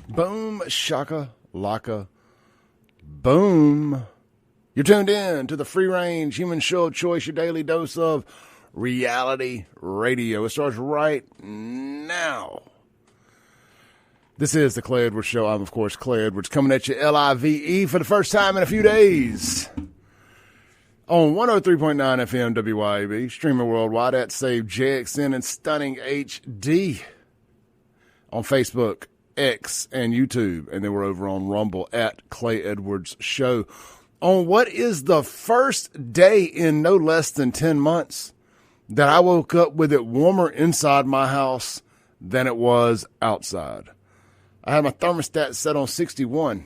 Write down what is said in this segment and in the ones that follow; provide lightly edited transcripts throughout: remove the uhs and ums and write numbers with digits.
Boom, shaka, laka, boom. You're tuned in to the free-range human show of choice, your daily dose of reality radio. It starts right now. This is the Clay Edwards Show. I'm, of course, Clay Edwards, coming at you Live for the first time in a few days on 103.9 FM WYAB, streaming worldwide at Save JXN and Stunning HD on Facebook, X, and YouTube. And then we're over on Rumble at Clay Edwards Show. On what is the first day in no less than 10 months that I woke up with it warmer inside my house than it was outside. I had my thermostat set on 61,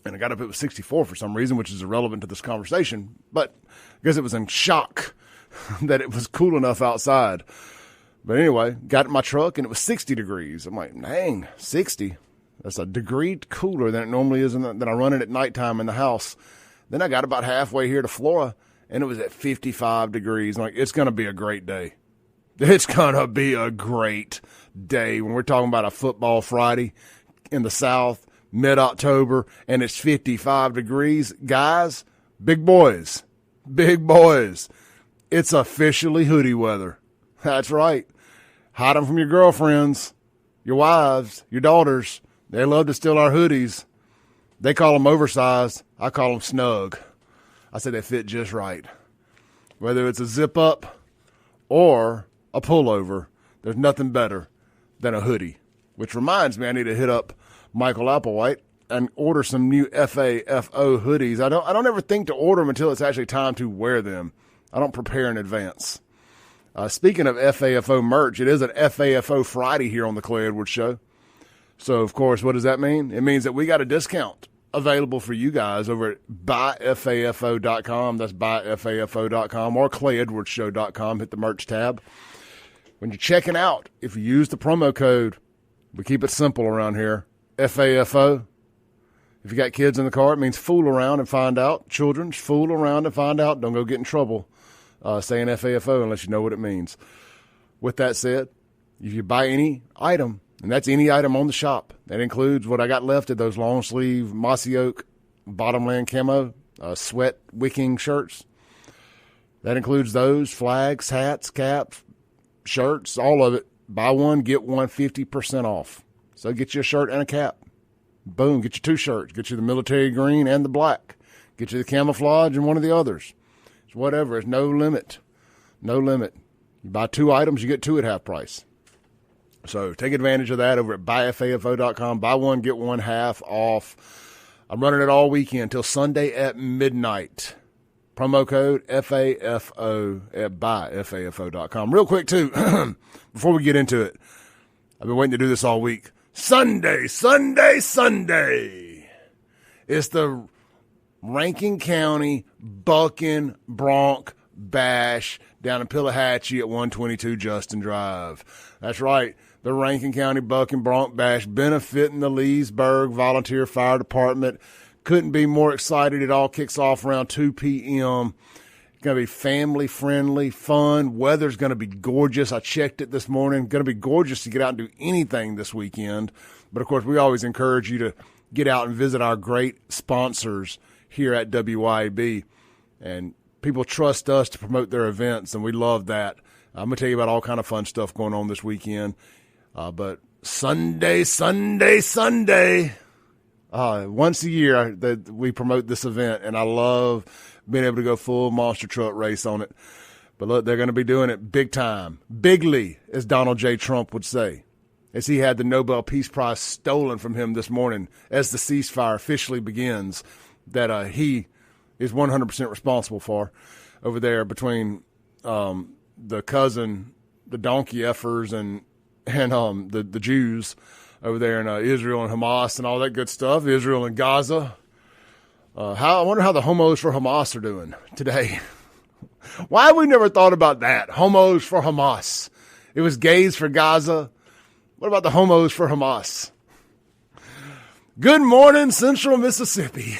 and I got up it was 64 for some reason, which is irrelevant to this conversation, but I guess it was in shock that it was cool enough outside. But anyway, got in my truck, and it was 60 degrees. I'm like, dang, 60? That's a degree cooler than it normally is than I run it at nighttime in the house. Then I got about halfway here to Florida, and it was at 55 degrees. I'm like, it's going to be a great day. It's going to be a great day when we're talking about a football Friday in the South, mid-October, and it's 55 degrees. Guys, big boys, it's officially hoodie weather. That's right. Hide them from your girlfriends, your wives, your daughters. They love to steal our hoodies. They call them oversized. I call them snug. I say they fit just right. Whether it's a zip-up or a pullover, there's nothing better than a hoodie. Which reminds me, I need to hit up Michael Applewhite and order some new FAFO hoodies. I don't ever think to order them until it's actually time to wear them. I don't prepare in advance. Speaking of FAFO merch, it is an FAFO Friday here on the Clay Edwards Show. So, of course, what does that mean? It means that we got a discount available for you guys over at buyfafo.com. That's buyfafo.com or clayedwardsshow.com. Hit the merch tab. When you're checking out, if you use the promo code, we keep it simple around here, FAFO. If you got kids in the car, it means fool around and find out. Children, fool around and find out. Don't go get in trouble saying FAFO unless you know what it means. With that said, if you buy any item, and that's any item on the shop, that includes what I got left of those long sleeve mossy oak bottomland camo sweat wicking shirts. That includes those, flags, hats, caps, shirts, all of it. Buy one, get one 50% off. So get you a shirt and a cap. Boom, get you two shirts. Get you the military green and the black. Get you the camouflage and one of the others. It's whatever. It's no limit. No limit. You buy two items, you get two at half price. So take advantage of that over at buyfafo.com. Buy one, get one half off. I'm running it all weekend until Sunday at midnight. Promo code FAFO at buyfafo.com. Real quick, too, before we get into it, I've been waiting to do this all week. Sunday. It's the Rankin County Bucking Bronc Bash down in Pillahatchee at 122 Justin Drive. That's right. The Rankin County Bucking Bronc Bash benefiting the Leesburg Volunteer Fire Department. Couldn't be more excited. It all kicks off around 2 p.m. It's going to be family-friendly, fun. Weather's going to be gorgeous. I checked it this morning. Going to be gorgeous to get out and do anything this weekend. But, of course, we always encourage you to get out and visit our great sponsors here at WYAB. And people trust us to promote their events, and we love that. I'm going to tell you about all kind of fun stuff going on this weekend. But Sunday. Once a year we promote this event, and I love being able to go full monster truck race on it. But look, they're going to be doing it big time. Bigly, as Donald J. Trump would say, as he had the Nobel Peace Prize stolen from him this morning as the ceasefire officially begins, that he is 100% responsible for over there between the cousin, the donkey effers, and the Jews over there in Israel and Hamas and all that good stuff, Israel and Gaza. I wonder how the homos for Hamas are doing today. Why have we never thought about that? Homos for Hamas. It was gays for Gaza. What about the homos for Hamas? Good morning, Central Mississippi.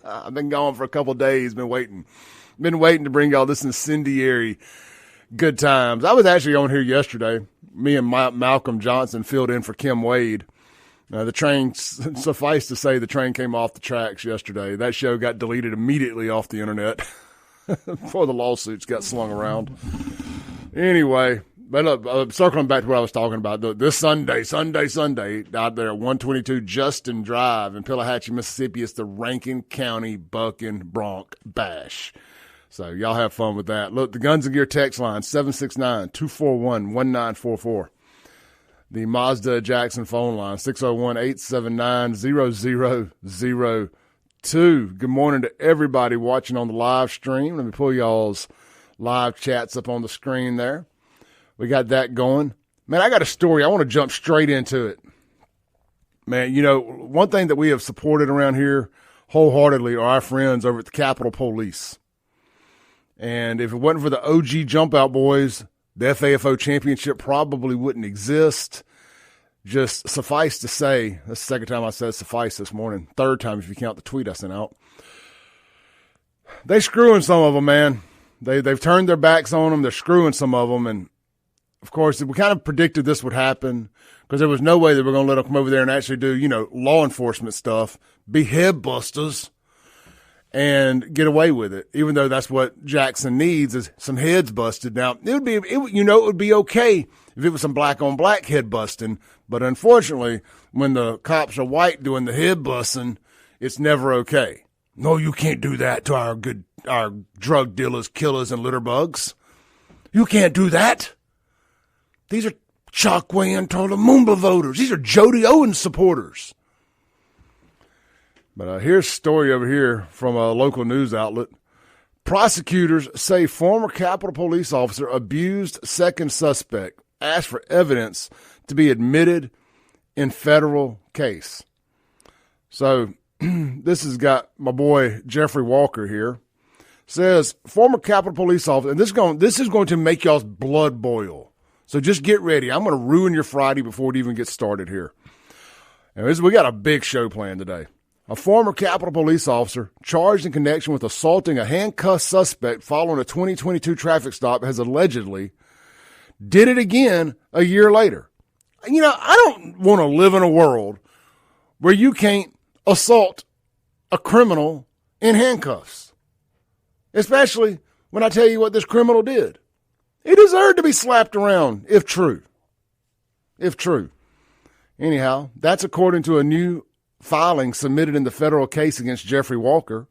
I've been gone for a couple days, been waiting to bring y'all this incendiary good times. I was actually on here yesterday me and Malcolm Johnson filled in for Kim Wade. The train, suffice to say, the train came off the tracks yesterday. That show got deleted immediately off the internet before the lawsuits got slung around. Anyway, but look, circling back to what I was talking about, this Sunday, out there at 122 Justin Drive in Pelahatchie, Mississippi, it's the Rankin County Bucking Bronc Bash. So y'all have fun with that. Look, the Guns and Gear text line, 769-241-1944. The Mazda Jackson phone line, 601-879-0002. Good morning to everybody watching on the live stream. Let me pull y'all's live chats up on the screen there. We got that going. Man, I got a story. I want to jump straight into it. Man, you know, one thing that we have supported around here wholeheartedly are our friends over at the Capitol Police. And if it wasn't for the OG Jump Out Boys, the FAFO championship probably wouldn't exist. Just suffice to say, that's the second time I said suffice this morning. Third time if you count the tweet I sent out. They screwing some of them, man. They've turned their backs on them. They're screwing some of them. And, of course, we kind of predicted this would happen because there was no way they were going to let them come over there and actually do, you know, law enforcement stuff, be head busters, and get away with it, even though that's what Jackson needs is some heads busted. Now, it would be okay if it was some black-on-black head busting, but unfortunately, when the cops are white doing the head busting, it's never okay. No, you can't do that to our drug dealers, killers, and litter bugs. You can't do that. These are Chokwe and Lumumba voters. These are Jody Owens supporters. But here's a story over here from a local news outlet. Prosecutors say former Capitol Police officer abused second suspect, asked for evidence to be admitted in federal case. So this has got my boy Jeffrey Walker here. Says former Capitol Police officer, and this is going to make y'all's blood boil. So just get ready. I'm going to ruin your Friday before it even gets started here. And we got a big show planned today. A former Capitol Police officer charged in connection with assaulting a handcuffed suspect following a 2022 traffic stop has allegedly did it again a year later. You know, I don't want to live in a world where you can't assault a criminal in handcuffs, especially when I tell you what this criminal did. He deserved to be slapped around, if true. Anyhow, that's according to a new filing submitted in the federal case against Jeffrey Walker.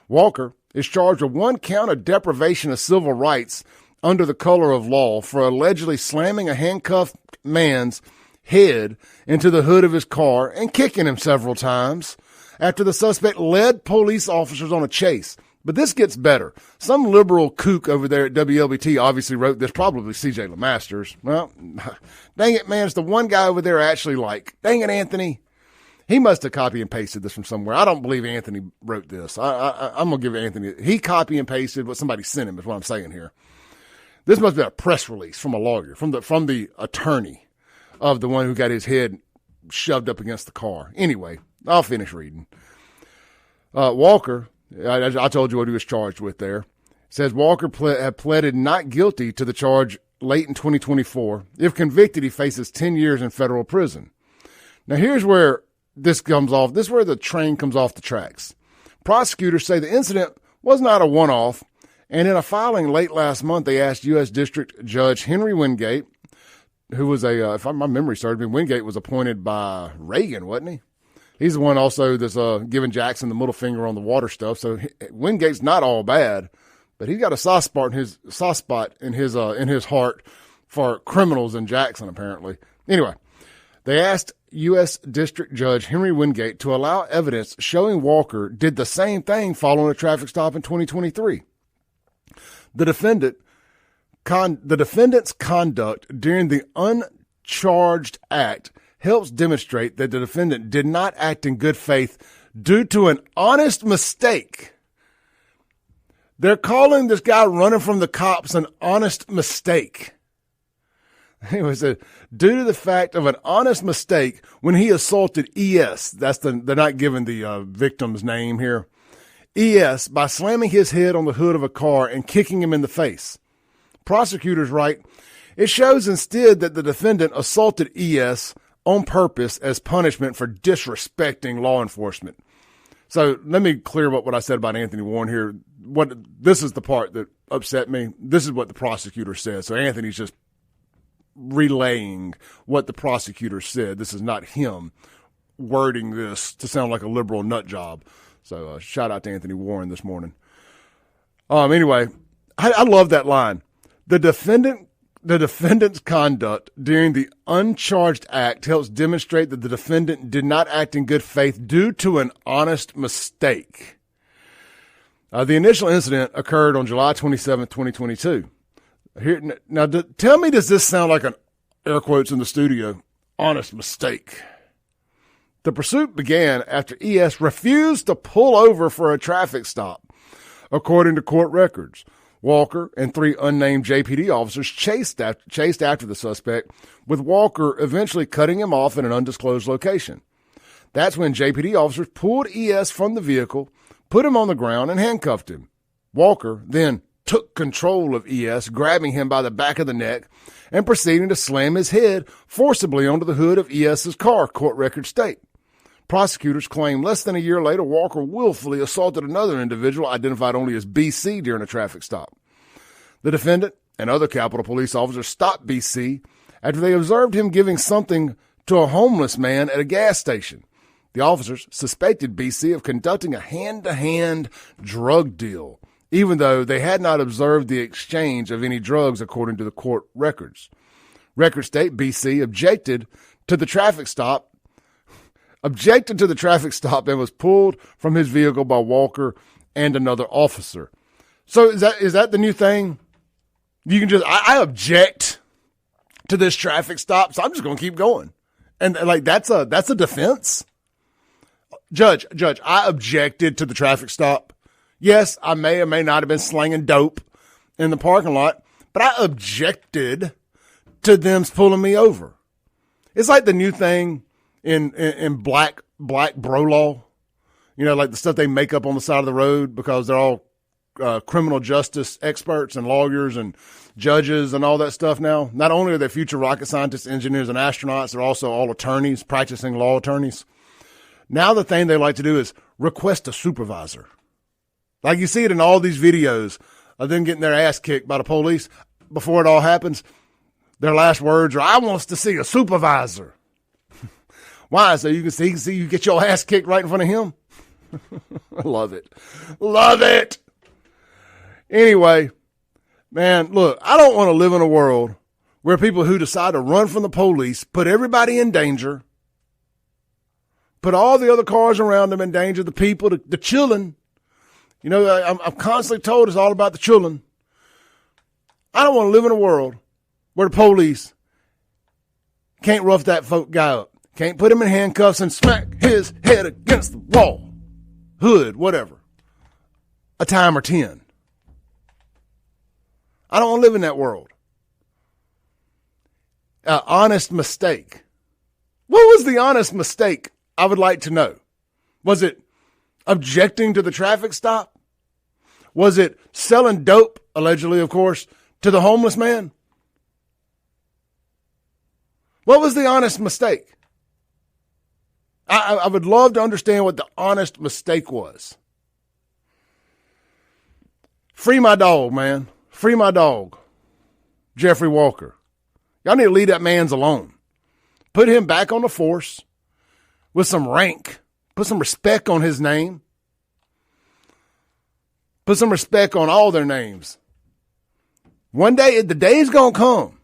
Walker is charged with one count of deprivation of civil rights under the color of law for allegedly slamming a handcuffed man's head into the hood of his car and kicking him several times after the suspect led police officers on a chase. But this gets better. Some liberal kook over there at WLBT obviously wrote this, probably C.J. LeMasters. Well, dang it, man, it's the one guy over there I actually like. Dang it, Anthony. He must have copy and pasted this from somewhere. I don't believe Anthony wrote this. I'm going to give Anthony. He copy and pasted what somebody sent him is what I'm saying here. This must be a press release from a lawyer, from the attorney of the one who got his head shoved up against the car. Anyway, I'll finish reading. Walker, I told you what he was charged with there. Says Walker had pleaded not guilty to the charge late in 2024. If convicted, he faces 10 years in federal prison. Now, here's where this comes off. This is where the train comes off the tracks. Prosecutors say the incident was not a one-off, and in a filing late last month, they asked U.S. District Judge Henry Wingate, who was if my memory serves me, Wingate was appointed by Reagan, wasn't he? He's the one also that's giving Jackson the middle finger on the water stuff. So Wingate's not all bad, but he's got a soft spot in his heart for criminals in Jackson, apparently. Anyway, they asked U.S. District Judge Henry Wingate to allow evidence showing Walker did the same thing following a traffic stop in 2023. The defendant's conduct during the uncharged act helps demonstrate that the defendant did not act in good faith due to an honest mistake. They're calling this guy running from the cops an honest mistake. It was due to the fact of an honest mistake when he assaulted E.S. They're not giving the victim's name here. E.S. by slamming his head on the hood of a car and kicking him in the face. Prosecutors write, It shows instead that the defendant assaulted ES on purpose as punishment for disrespecting law enforcement. So let me clear up what I said about Anthony Warren here. This is the part that upset me. This is what the prosecutor said. So Anthony's just relaying what the prosecutor said. This is not him wording this to sound like a liberal nut job. So shout out to Anthony Warren this morning. Anyway, I love that line. The defendant's conduct during the uncharged act helps demonstrate that the defendant did not act in good faith due to an honest mistake. The initial incident occurred on July 27, 2022. Now, tell me, does this sound like an, air quotes in the studio, honest mistake? The pursuit began after ES refused to pull over for a traffic stop. According to court records, Walker and 3 unnamed JPD officers chased after the suspect, with Walker eventually cutting him off in an undisclosed location. That's when JPD officers pulled ES from the vehicle, put him on the ground, and handcuffed him. Walker then took control of ES, grabbing him by the back of the neck and proceeding to slam his head forcibly onto the hood of ES's car, court records state. Prosecutors claim less than a year later, Walker willfully assaulted another individual identified only as BC during a traffic stop. The defendant and other Capitol Police officers stopped BC after they observed him giving something to a homeless man at a gas station. The officers suspected BC of conducting a hand-to-hand drug deal, even though they had not observed the exchange of any drugs according to the court records. Records state BC objected to the traffic stop and was pulled from his vehicle by Walker and another officer. So is that the new thing? You can just, I object to this traffic stop, so I'm just going to keep going. And like, that's a defense. Judge, I objected to the traffic stop. Yes, I may or may not have been slanging dope in the parking lot, but I objected to them pulling me over. It's like the new thing in black bro law, like the stuff they make up on the side of the road because they're all criminal justice experts and lawyers and judges and all that stuff now. Not only are they future rocket scientists, engineers, and astronauts, they're also all attorneys, practicing law attorneys. Now the thing they like to do is request a supervisor. Like you see it in all these videos of them getting their ass kicked by the police. Before it all happens, their last words are, "I wants to see a supervisor." Why? So you can see you get your ass kicked right in front of him? I love it. Love it. Anyway, man, look, I don't want to live in a world where people who decide to run from the police put everybody in danger, put all the other cars around them in danger, the people, the children. I'm constantly told it's all about the children. I don't want to live in a world where the police can't rough that guy up. Can't put him in handcuffs and smack his head against the wall, hood, whatever. A time or 10. I don't want to live in that world. Honest mistake. What was the honest mistake? I would like to know. Was it objecting to the traffic stop? Was it selling dope, allegedly, of course, to the homeless man? What was the honest mistake? I would love to understand what the honest mistake was. Free my dog, man. Free my dog. Jeffrey Walker. Y'all need to leave that man's alone. Put him back on the force with some rank. Put some respect on his name. Put some respect on all their names. One day, the day's going to come,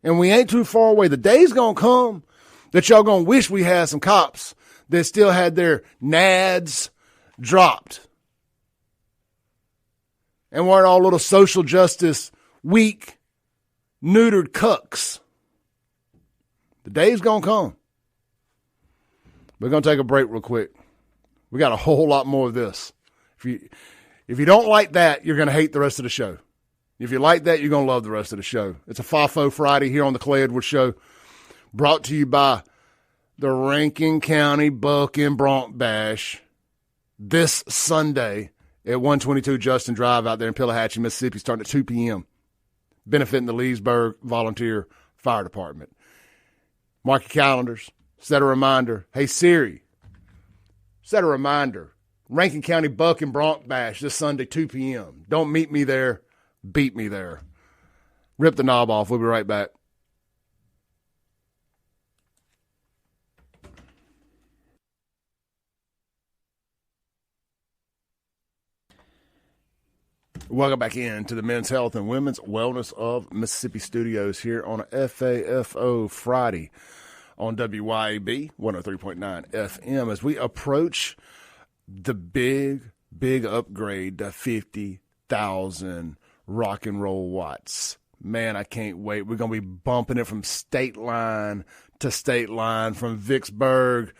and we ain't too far away. The day's going to come that y'all going to wish we had some cops that still had their nads dropped and weren't all little social justice, weak, neutered cucks. The day's going to come. We're going to take a break real quick. We got a whole lot more of this. If you don't like that, you're going to hate the rest of the show. If you like that, you're going to love the rest of the show. It's a FAFO Friday here on the Clay Edwards Show, brought to you by the Rankin County Buck and Bronc Bash this Sunday at 122 Justin Drive out there in Pelahatchie, Mississippi, starting at 2 p.m. benefiting the Leesburg Volunteer Fire Department. Mark your calendars. Set a reminder. Hey, Siri, set a reminder. Rankin County Buck and Bronc Bash this Sunday, 2 p.m. Don't meet me there. Beat me there. Rip the knob off. We'll be right back. Welcome back in to the Men's Health and Women's Wellness of Mississippi Studios here on a FAFO Friday on WYAB 103.9 FM as we approach the big upgrade to 50,000 rock and roll watts. Man, I can't wait. We're going to be bumping it from state line to state line, from Vicksburg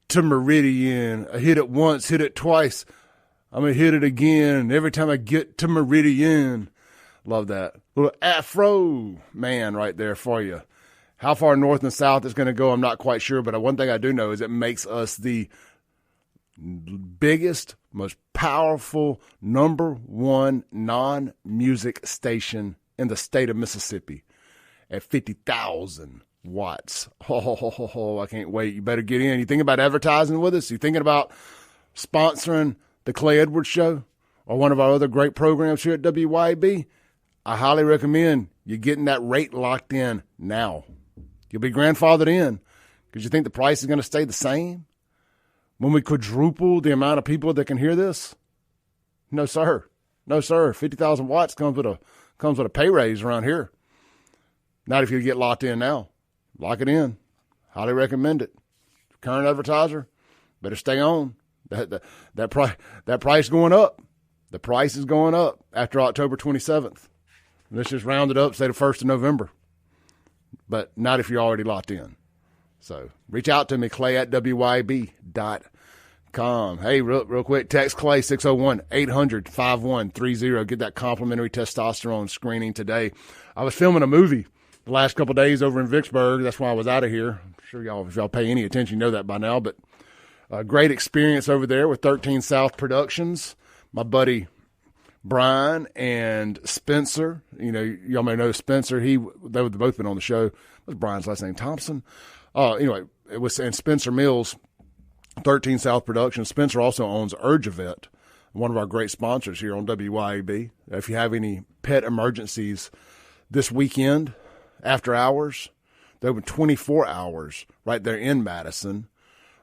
to Meridian. I hit it once, hit it twice. I'm going to hit it again every time I get to Meridian. Love that. Little Afro man right there for you. How far north and south it's going to go, I'm not quite sure, but one thing I do know is it makes us the biggest, most powerful, number one non-music station in the state of Mississippi at 50,000 watts. Oh, I can't wait. You better get in. You thinking about advertising with us? You thinking about sponsoring the Clay Edwards Show or one of our other great programs here at WYB? I highly recommend you getting that rate locked in now. You'll be grandfathered in because you think the price is going to stay the same when we quadruple the amount of people that can hear this? No, sir. No, sir. 50,000 watts comes with a pay raise around here. Not if you get locked in now. Lock it in. Highly recommend it. Current advertiser, better stay on. That price going up. The price is going up after October 27th. Let's just round it up, say the 1st of November. But not if you're already locked in. So reach out to me, clay@wyb.com. Hey, real quick, text Clay 601-800-5130. Get that complimentary testosterone screening today. I was filming a movie the last couple of days over in Vicksburg. That's why I was out of here. I'm sure if y'all pay any attention, you know that by now. But a great experience over there with 13 South Productions. My buddy Brian and Spencer. You know, y'all may know Spencer. They've both been on the show. What's Brian's last name? Thompson. Anyway, it was, and Spencer Mills, 13 South Productions. Spencer also owns Urgivet, one of our great sponsors here on WYAB. If you have any pet emergencies this weekend, after hours, they're open 24 hours right there in Madison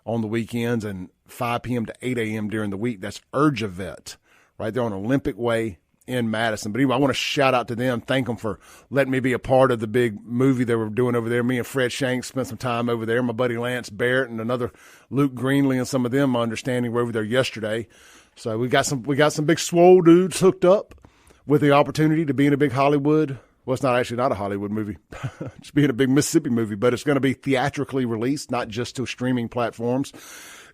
on the weekends and 5 p.m. to 8 a.m. during the week. That's Urgivet right there on Olympic Way in Madison. But anyway, I want to shout out to them, thank them for letting me be a part of the big movie they were doing over there. Me and Fred Shanks spent some time over there. My buddy Lance Barrett and another Luke Greenlee and some of them, my understanding, were over there yesterday. So we got some big swole dudes hooked up with the opportunity to be in a big Hollywood. Well, it's not a Hollywood movie. It's being a big Mississippi movie, but it's going to be theatrically released, not just to streaming platforms.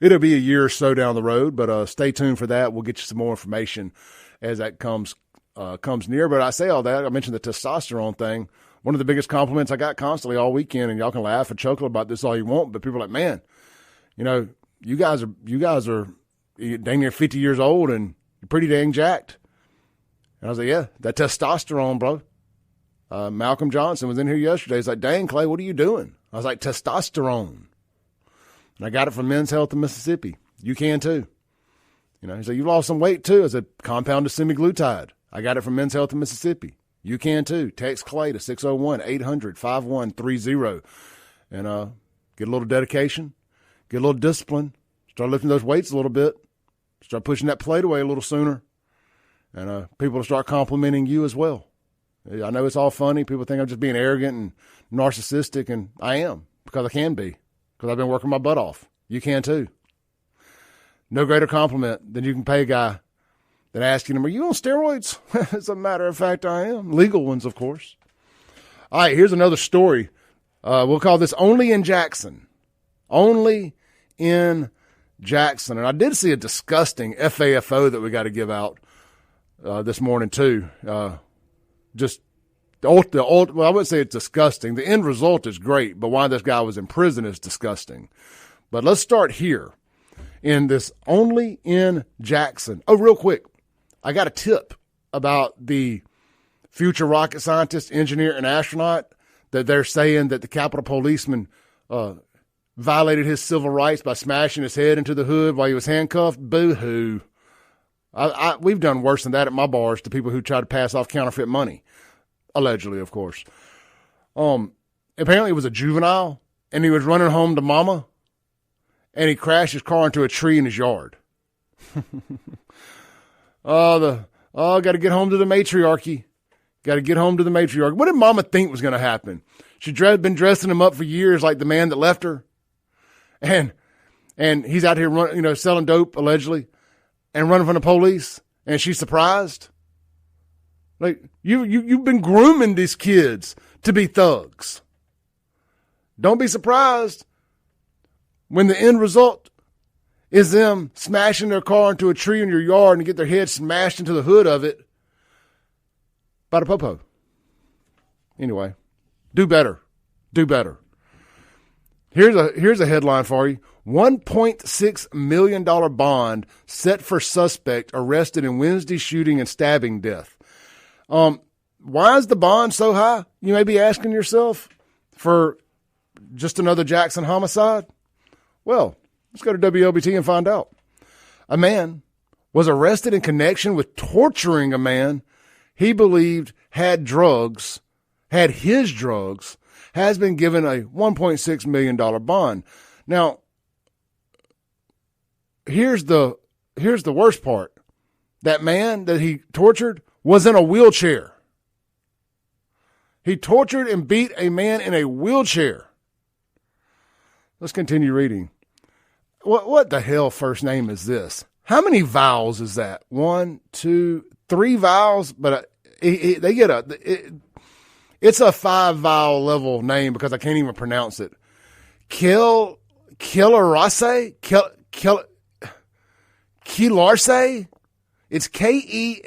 It'll be a year or so down the road, but stay tuned for that. We'll get you some more information as that comes near. But I say all that. I mentioned the testosterone thing. One of the biggest compliments I got constantly all weekend, and y'all can laugh and chuckle about this all you want, but people are like, man, you know, you guys are dang near 50 years old and you're pretty dang jacked. And I was like, yeah, that testosterone, bro. Malcolm Johnson was in here yesterday. He's like, dang, Clay, what are you doing? I was like, testosterone. And I got it from Men's Health in Mississippi. You can too. You know, he said, you lost some weight too. It's a compounded semiglutide. I got it from Men's Health in Mississippi. You can too. Text Clay to 601-800-5130 and get a little dedication, get a little discipline, start lifting those weights a little bit, start pushing that plate away a little sooner, and people will start complimenting you as well. I know it's all funny. People think I'm just being arrogant and narcissistic, and I am, because I can be, because I've been working my butt off. You can too. No greater compliment than you can pay a guy than asking him, are you on steroids? As a matter of fact, I am. Legal ones, of course. All right, here's another story. We'll call this Only in Jackson. Only in Jackson. And I did see a disgusting FAFO that we got to give out this morning, too. Just well, I wouldn't say it's disgusting. The end result is great, but why this guy was in prison is disgusting. But let's start here in this Only in Jackson. Oh, real quick, I got a tip about the future rocket scientist, engineer, and astronaut, that they're saying that the Capitol policeman violated his civil rights by smashing his head into the hood while he was handcuffed. Boo-hoo. We've done worse than that at my bars to people who try to pass off counterfeit money. Allegedly, of course. Apparently it was a juvenile, and he was running home to mama, and he crashed his car into a tree in his yard. Got to get home to the matriarchy. Got to get home to the matriarch. What did mama think was going to happen? She'd been dressing him up for years like the man that left her. And he's out here selling dope, allegedly, and running from the police. And she's surprised. Like, you've been grooming these kids to be thugs. Don't be surprised when the end result is them smashing their car into a tree in your yard and get their head smashed into the hood of it by the popo. Anyway, do better. Do better. Here's a headline for you. $1.6 million bond set for suspect arrested in Wednesday shooting and stabbing death. Why is the bond so high? You may be asking yourself, for just another Jackson homicide? Well, let's go to WLBT and find out. A man was arrested in connection with torturing a man he believed had his drugs, has been given a $1.6 million bond. Now, here's the worst part. That man that he tortured was in a wheelchair. He tortured and beat a man in a wheelchair. Let's continue reading. What the hell first name is this? How many vowels is that? 1, 2, 3 vowels? But it's a 5 vowel level name because I can't even pronounce it. Kilarase? Kilarse? It's Kelarce.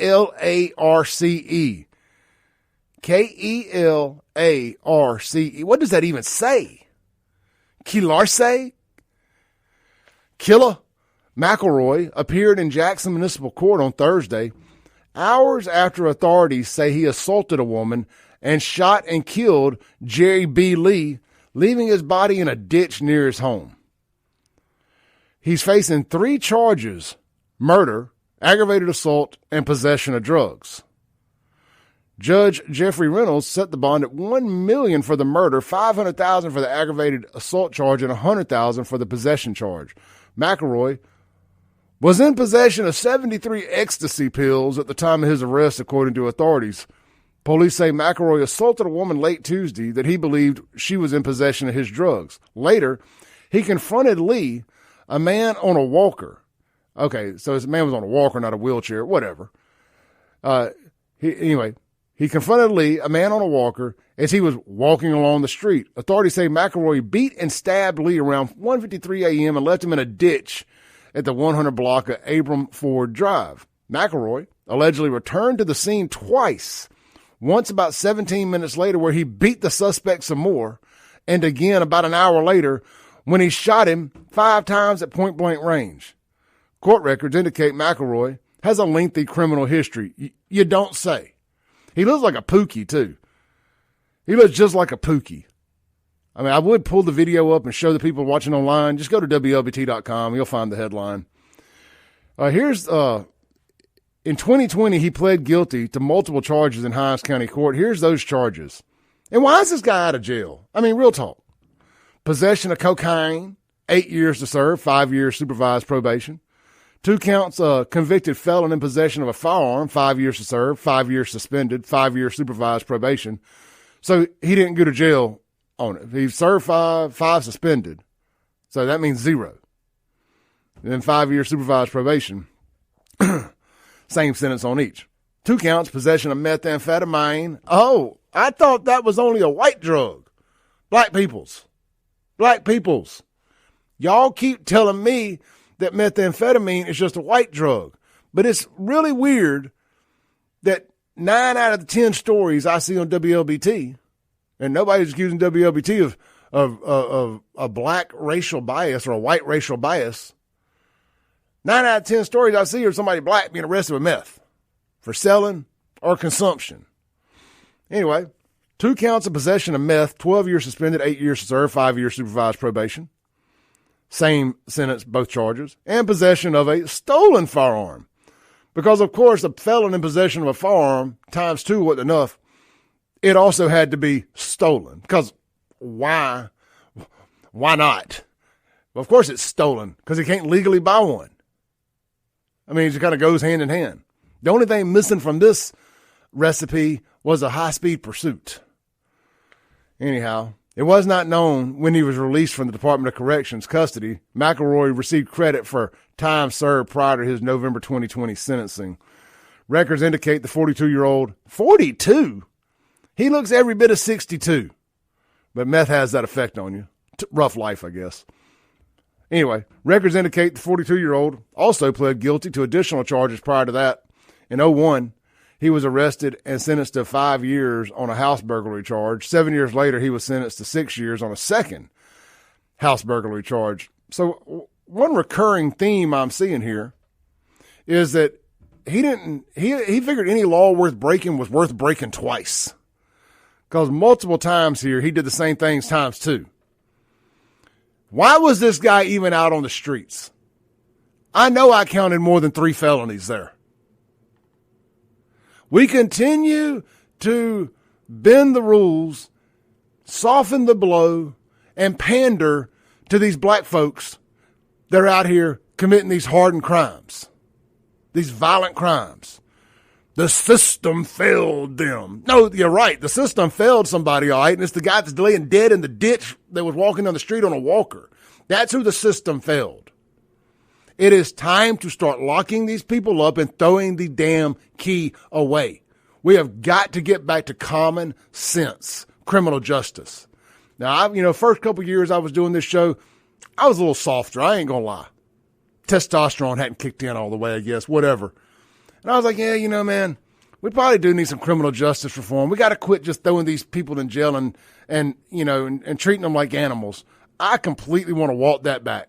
Kelarce. What does that even say? Kilarse? Killa McElroy appeared in Jackson Municipal Court on Thursday, hours after authorities say he assaulted a woman and shot and killed Jerry B. Lee, leaving his body in a ditch near his home. He's facing 3 charges: murder, aggravated assault, and possession of drugs. Judge Jeffrey Reynolds set the bond at $1 million for the murder, $500,000 for the aggravated assault charge, and $100,000 for the possession charge. McElroy was in possession of 73 ecstasy pills at the time of his arrest, according to authorities. Police say McElroy assaulted a woman late Tuesday that he believed she was in possession of his drugs. Later, he confronted Lee, a man on a walker. Okay, so this man was on a walker, not a wheelchair, whatever. He confronted Lee, a man on a walker, as he was walking along the street. Authorities say McElroy beat and stabbed Lee around 1:53 a.m. and left him in a ditch at the 100 block of Abram Ford Drive. McElroy allegedly returned to the scene twice, once about 17 minutes later where he beat the suspect some more, and again about an hour later when he shot him 5 times at point-blank range. Court records indicate McElroy has a lengthy criminal history. You don't say. He looks like a Pookie, too. He looks just like a Pookie. I mean, I would pull the video up and show the people watching online. Just go to WLBT.com. You'll find the headline. In 2020, he pled guilty to multiple charges in Hinds County Court. Here's those charges. And why is this guy out of jail? I mean, real talk. Possession of cocaine, 8 years to serve, 5 years supervised probation. 2 counts, convicted felon in possession of a firearm, 5 years to serve, 5 years suspended, 5 years supervised probation. So he didn't go to jail on it. He served 5 suspended. So that means 0. And then 5 years supervised probation. Same sentence on each. 2 counts, possession of methamphetamine. Oh, I thought that was only a white drug. Black people's. Y'all keep telling me that methamphetamine is just a white drug. But it's really weird that 9 out of the 10 stories I see on WLBT, and nobody's accusing WLBT of a black racial bias or a white racial bias. 9 out of 10 stories I see are somebody black being arrested with meth for selling or consumption. Anyway, 2 counts of possession of meth, 12 years suspended, 8 years served, 5 years supervised probation. Same sentence, both charges. And possession of a stolen firearm. Because, of course, a felon in possession of a firearm times 2 wasn't enough. It also had to be stolen. Because why? Why not? Well, of course it's stolen because he can't legally buy one. I mean, it just kind of goes hand in hand. The only thing missing from this recipe was a high-speed pursuit. Anyhow, it was not known when he was released from the Department of Corrections custody. McElroy received credit for time served prior to his November 2020 sentencing. Records indicate the 42-year-old, 42? He looks every bit of 62. But meth has that effect on you. Rough life, I guess. Anyway, records indicate the 42-year-old also pled guilty to additional charges prior to that. In 2001, he was arrested and sentenced to 5 years on a house burglary charge. 7 years later, he was sentenced to 6 years on a second house burglary charge. So one recurring theme I'm seeing here is that he figured any law worth breaking was worth breaking twice. Because multiple times here, he did the same things times 2. Why was this guy even out on the streets? I know I counted more than 3 felonies there. We continue to bend the rules, soften the blow, and pander to these black folks that are out here committing these hardened crimes, these violent crimes. The system failed them. No, you're right. The system failed somebody, all right, and it's the guy that's laying dead in the ditch that was walking down the street on a walker. That's who the system failed. It is time to start locking these people up and throwing the damn key away. We have got to get back to common sense criminal justice. Now, first couple of years I was doing this show, I was a little softer. I ain't gonna lie. Testosterone hadn't kicked in all the way, I guess, whatever. And I was like, yeah, man, we probably do need some criminal justice reform. We got to quit just throwing these people in jail and treating them like animals. I completely want to walk that back.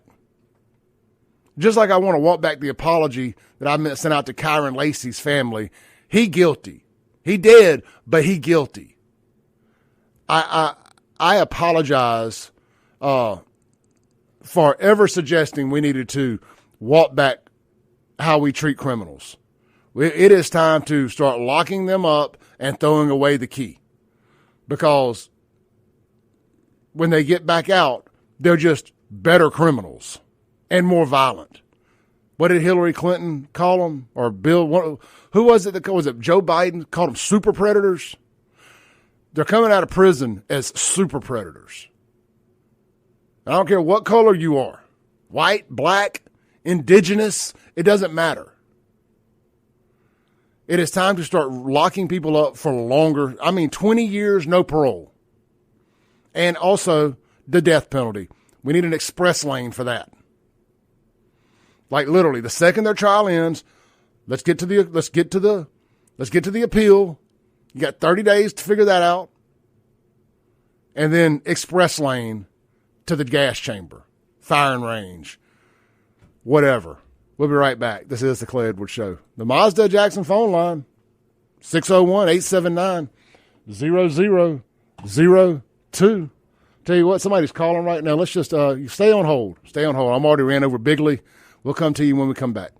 Just like I want to walk back the apology that I sent out to Kyron Lacey's family. He guilty. He dead, but he guilty. I apologize for ever suggesting we needed to walk back how we treat criminals. It is time to start locking them up and throwing away the key. Because when they get back out, they're just better criminals and more violent. What did Hillary Clinton call them? Or Bill? Who was it? Was it Joe Biden? Called them super predators? They're coming out of prison as super predators. I don't care what color you are. White, black, indigenous, it doesn't matter. It is time to start locking people up for longer. 20 years, no parole. And also the death penalty. We need an express lane for that. Like literally, the second their trial ends, let's get to the appeal. You got 30 days to figure that out. And then express lane to the gas chamber, firing range, whatever. We'll be right back. This is the Clay Edwards Show. The Mazda Jackson phone line, 601-879-0002. Tell you what, somebody's calling right now. Let's just stay on hold. Stay on hold. I'm already ran over Bigley. We'll come to you when we come back.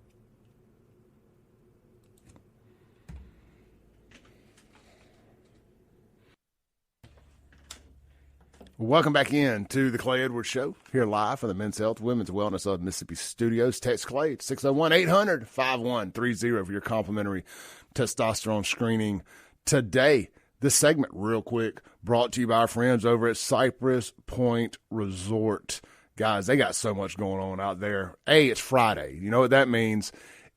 Welcome back in to the Clay Edwards Show, here live from the Men's Health, Women's Wellness of Mississippi Studios. Text Clay at 601-800-5130 for your complimentary testosterone screening today. This segment, real quick, brought to you by our friends over at Cypress Point Resort. Guys, they got so much going on out there. It's Friday. You know what that means?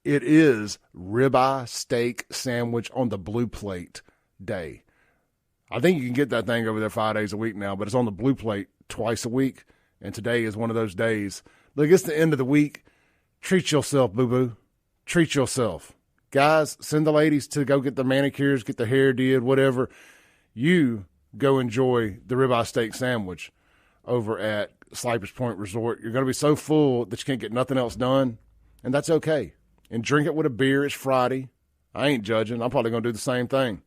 It is ribeye steak sandwich on the blue plate day. I think you can get that thing over there 5 days a week now, but it's on the blue plate twice a week, and today is one of those days. Look, it's the end of the week. Treat yourself, boo-boo. Treat yourself. Guys, send the ladies to go get their manicures, get their hair did, whatever. You go enjoy the ribeye steak sandwich over at Cypress Point Resort. You're going to be so full that you can't get nothing else done, and that's okay. And drink it with a beer. It's Friday. I ain't judging. I'm probably going to do the same thing.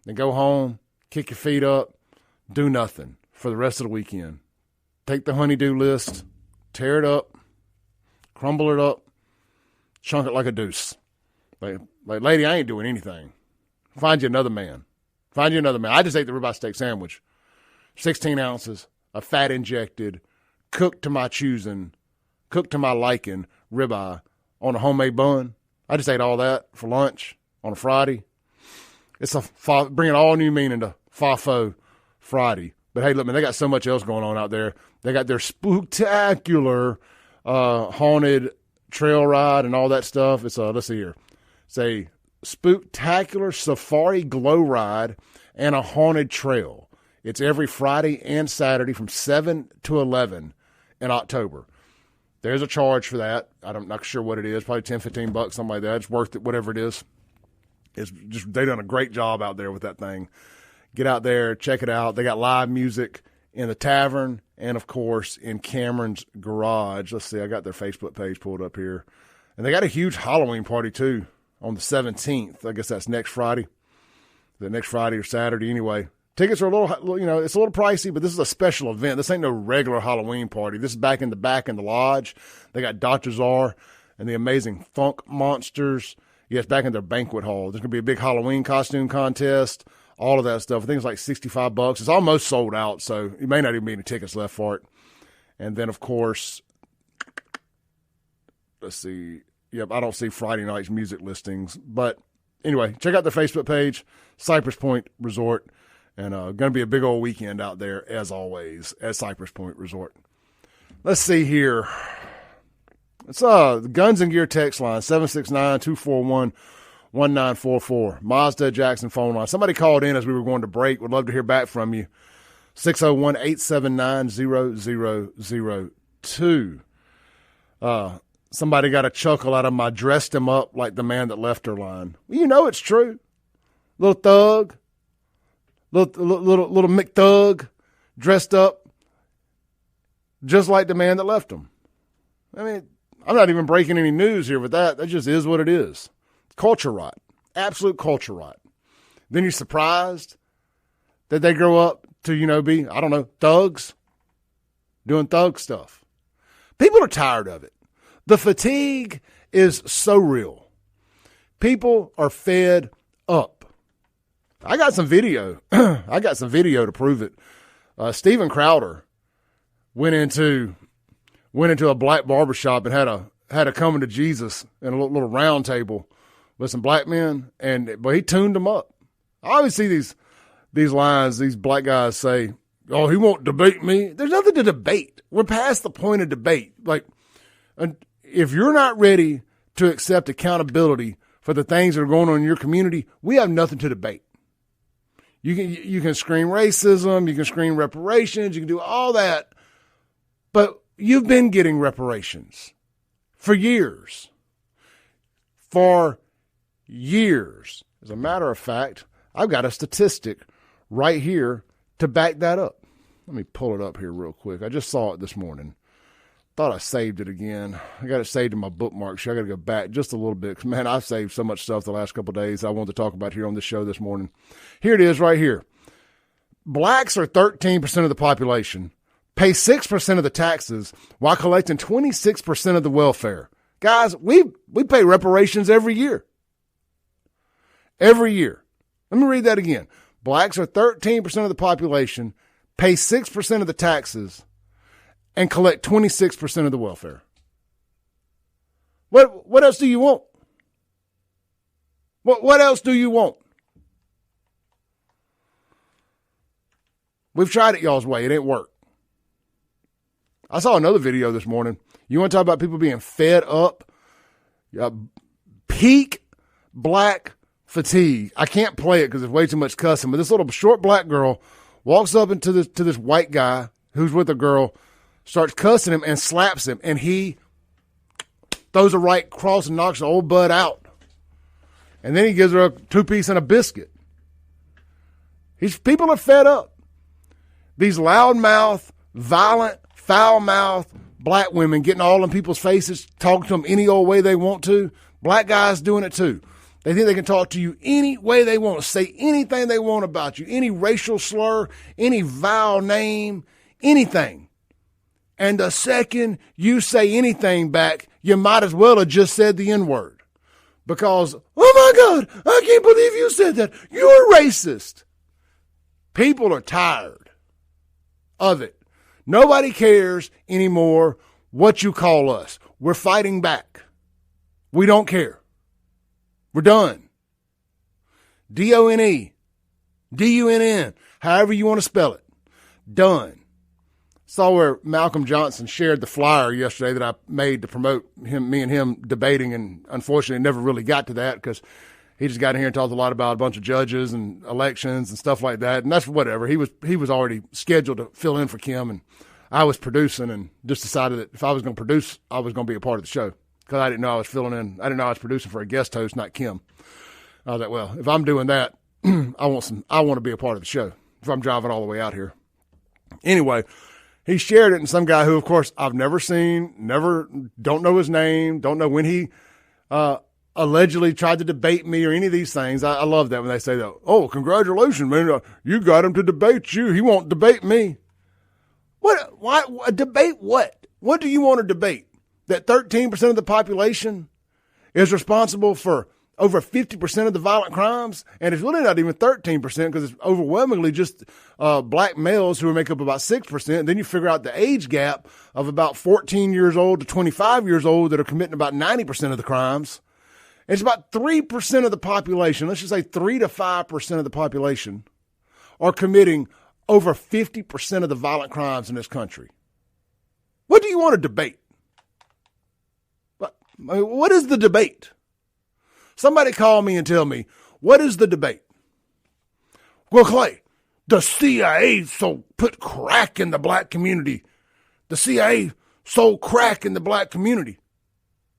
Then go home, kick your feet up, do nothing for the rest of the weekend. Take the honey-do list, tear it up, crumble it up, chunk it like a deuce. Like, lady, I ain't doing anything. Find you another man. I just ate the ribeye steak sandwich. 16 ounces of fat-injected, cooked to my choosing, cooked to my liking ribeye on a homemade bun. I just ate all that for lunch on a Friday. It's bringing all new meaning to FAFO Friday. But hey, look, man, they got so much else going on out there. They got their spooktacular haunted trail ride and all that stuff. It's let's see here. It's a spooktacular safari glow ride and a haunted trail. It's every Friday and Saturday from 7 to 11 in October. There's a charge for that. I'm not sure what it is. Probably $10, $15, something like that. It's worth it, whatever it is. It's just, they done a great job out there with that thing. Get out there, check it out. They got live music in the tavern and, of course, in Cameron's garage. Let's see. I got their Facebook page pulled up here. And they got a huge Halloween party, too, on the 17th. I guess that's next Friday. The next Friday or Saturday anyway. Tickets are a little, it's a little pricey, but this is a special event. This ain't no regular Halloween party. This is back in the lodge. They got Dr. Czar and the amazing Funk Monsters. Yes, back in their banquet hall. There's going to be a big Halloween costume contest, all of that stuff. I think it's like $65. It's almost sold out, so you may not even be any tickets left for it. And then, of course, let's see. Yep, I don't see Friday night's music listings. But anyway, check out their Facebook page, Cypress Point Resort. And going to be a big old weekend out there, as always, at Cypress Point Resort. Let's see here. It's the Guns and Gear text line, 769-241-1944. Mazda Jackson phone line. Somebody called in as we were going to break. Would love to hear back from you. 601-879-0002. Somebody got a chuckle out of my dressed him up like the man that left her line. Well, you know it's true. Little thug. Little McThug dressed up just like the man that left him. I mean, I'm not even breaking any news here with that. That just is what it is. Culture rot. Absolute culture rot. Then you're surprised that they grow up to, be, I don't know, thugs doing thug stuff. People are tired of it. The fatigue is so real. People are fed up. I got some video. To prove it. Steven Crowder went into a black barbershop and had a coming to Jesus in a little round table with some black men, but he tuned them up. I always see these lines these black guys say, "Oh, he won't debate me." There's nothing to debate. We're past the point of debate. Like, if you're not ready to accept accountability for the things that are going on in your community, we have nothing to debate. You can scream racism, you can scream reparations, you can do all that, but you've been getting reparations for years. For years. As a matter of fact, I've got a statistic right here to back that up. Let me pull it up here real quick. I just saw it this morning. Thought I saved it again. I got it saved in my bookmarks. So I got to go back just a little bit. 'Cause, man, I've saved so much stuff the last couple of days I wanted to talk about here on this show this morning. Here it is right here. Blacks are 13% of the population, pay 6% of the taxes while collecting 26% of the welfare. Guys, we pay reparations every year. Every year. Let me read that again. Blacks are 13% of the population, pay 6% of the taxes, and collect 26% of the welfare. What else do you want? What else do you want? We've tried it y'all's way. It ain't worked. I saw another video this morning. You want to talk about people being fed up? Peak black fatigue. I can't play it because there's way too much cussing, but this little short black girl walks up into this white guy who's with a girl, starts cussing him and slaps him, and he throws a right cross and knocks the old bud out. And then he gives her a 2-piece and a biscuit. People are fed up. These loudmouth, violent, foul-mouthed black women getting all in people's faces, talking to them any old way they want to. Black guys doing it too. They think they can talk to you any way they want, say anything they want about you, any racial slur, any vile name, anything. And the second you say anything back, you might as well have just said the N-word. Because, oh my God, I can't believe you said that. You're racist. People are tired of it. Nobody cares anymore what you call us. We're fighting back. We don't care. We're done. D-O-N-E, D-U-N-N, however you want to spell it. Done. Saw where Malcolm Johnson shared the flyer yesterday that I made to promote me and him debating, and unfortunately never really got to that because he just got in here and talked a lot about a bunch of judges and elections and stuff like that, and that's whatever. He was already scheduled to fill in for Kim, and I was producing, and just decided that if I was going to produce, I was going to be a part of the show because I didn't know I was filling in. I didn't know I was producing for a guest host, not Kim. I was like, well, if I'm doing that, I want to be a part of the show if I'm driving all the way out here. Anyway, he shared it, and some guy who, of course, I've never seen, don't know his name, don't know when he allegedly tried to debate me or any of these things. I love that when they say that. Oh, congratulations, man. You got him to debate you. He won't debate me. What? Why? Debate what? What do you want to debate? That 13% of the population is responsible for over 50% of the violent crimes? And it's really not even 13% because it's overwhelmingly just black males who make up about 6%. Then you figure out the age gap of about 14 years old to 25 years old that are committing about 90% of the crimes. It's about 3% of the population, let's just say 3 to 5% of the population are committing over 50% of the violent crimes in this country. What do you want to debate? What is the debate? Somebody call me and tell me, what is the debate? Well, Clay, the CIA put crack in the black community. The CIA sold crack in the black community.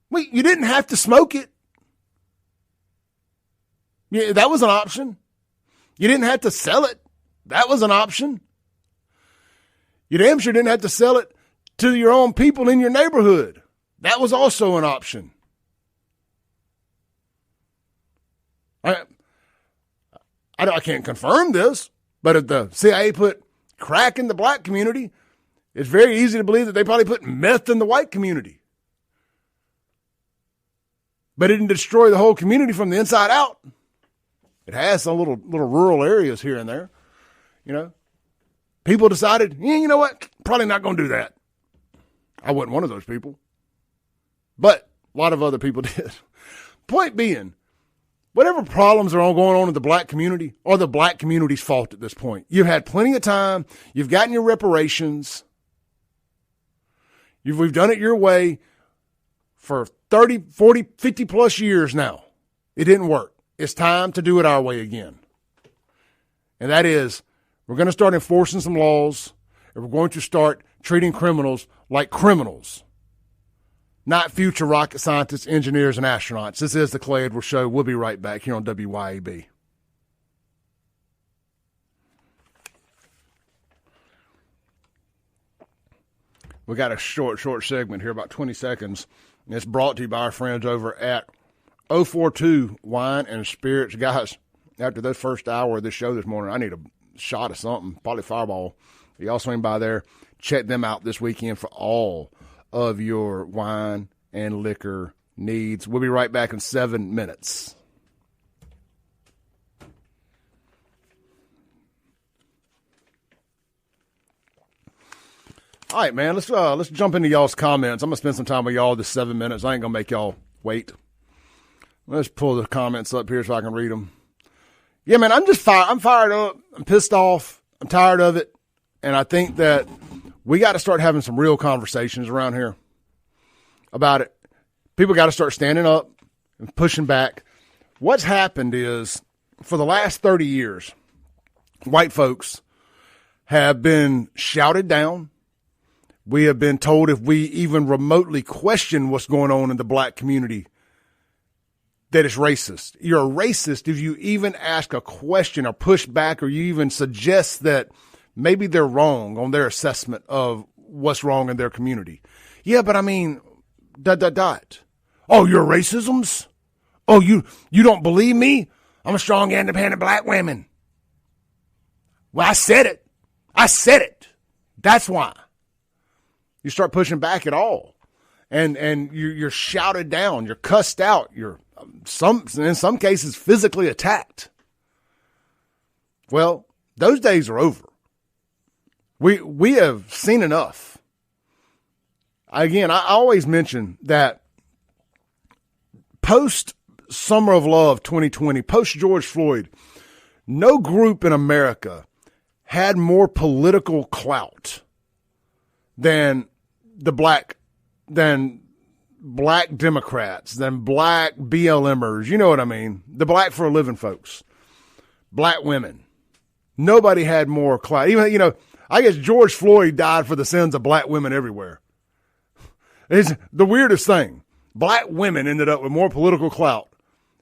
Wait, you didn't have to smoke it. Yeah, that was an option. You didn't have to sell it. That was an option. You damn sure didn't have to sell it to your own people in your neighborhood. That was also an option. I can't confirm this, but if the CIA put crack in the black community, it's very easy to believe that they probably put meth in the white community. But it didn't destroy the whole community from the inside out. It has some little rural areas here and there. You know, people decided, you know what? Probably not going to do that. I wasn't one of those people. But a lot of other people did. Point being, whatever problems are going on in the black community are the black community's fault at this point. You've had plenty of time. You've gotten your reparations. We've done it your way for 30, 40, 50 plus years now. It didn't work. It's time to do it our way again. And that is, we're going to start enforcing some laws, and we're going to start treating criminals like criminals. Not future rocket scientists, engineers, and astronauts. This is the Clay Edwards Show. We'll be right back here on WYAB. We got a short segment here, about 20 seconds. And it's brought to you by our friends over at 042 Wine and Spirits. Guys, after the first hour of this show this morning, I need a shot of something, probably Fireball. Y'all swing by there. Check them out this weekend for all of your wine and liquor needs. We'll be right back in 7 minutes. All right, man, let's jump into y'all's comments. I'm going to spend some time with y'all this 7 minutes. I ain't going to make y'all wait. Let's pull the comments up here so I can read them. Yeah, man, I'm fired up. I'm pissed off. I'm tired of it. And I think that we got to start having some real conversations around here about it. People got to start standing up and pushing back. What's happened is, for the last 30 years, white folks have been shouted down. We have been told if we even remotely question what's going on in the black community, that it's racist. You're a racist if you even ask a question or push back, or you even suggest that maybe they're wrong on their assessment of what's wrong in their community. Yeah, but I mean, ... Oh, you're racisms? Oh, you don't believe me? I'm a strong, independent black woman. Well, I said it. I said it. That's why. You start pushing back at all. And you're shouted down. You're cussed out. You're in some cases physically attacked. Well, those days are over. We have seen enough. Again, I always mention that post Summer of Love 2020, post George Floyd, no group in America had more political clout than black Democrats, than black BLMers. You know what I mean? The black for a living folks, black women. Nobody had more clout. Even, I guess George Floyd died for the sins of black women everywhere. It's the weirdest thing. Black women ended up with more political clout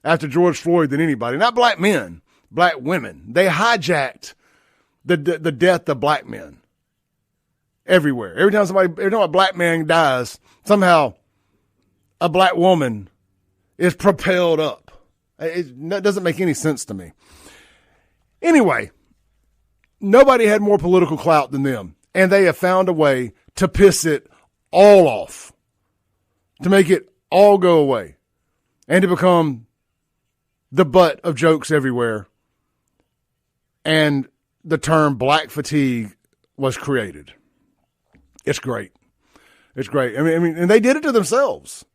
after George Floyd than anybody. Not black men, black women. They hijacked the death of black men everywhere. Every time a black man dies, somehow a black woman is propelled up. It doesn't make any sense to me. Anyway, nobody had more political clout than them, and they have found a way to piss it all off, to make it all go away, and to become the butt of jokes everywhere. And the term black fatigue was created. It's great. It's great. I mean, and they did it to themselves.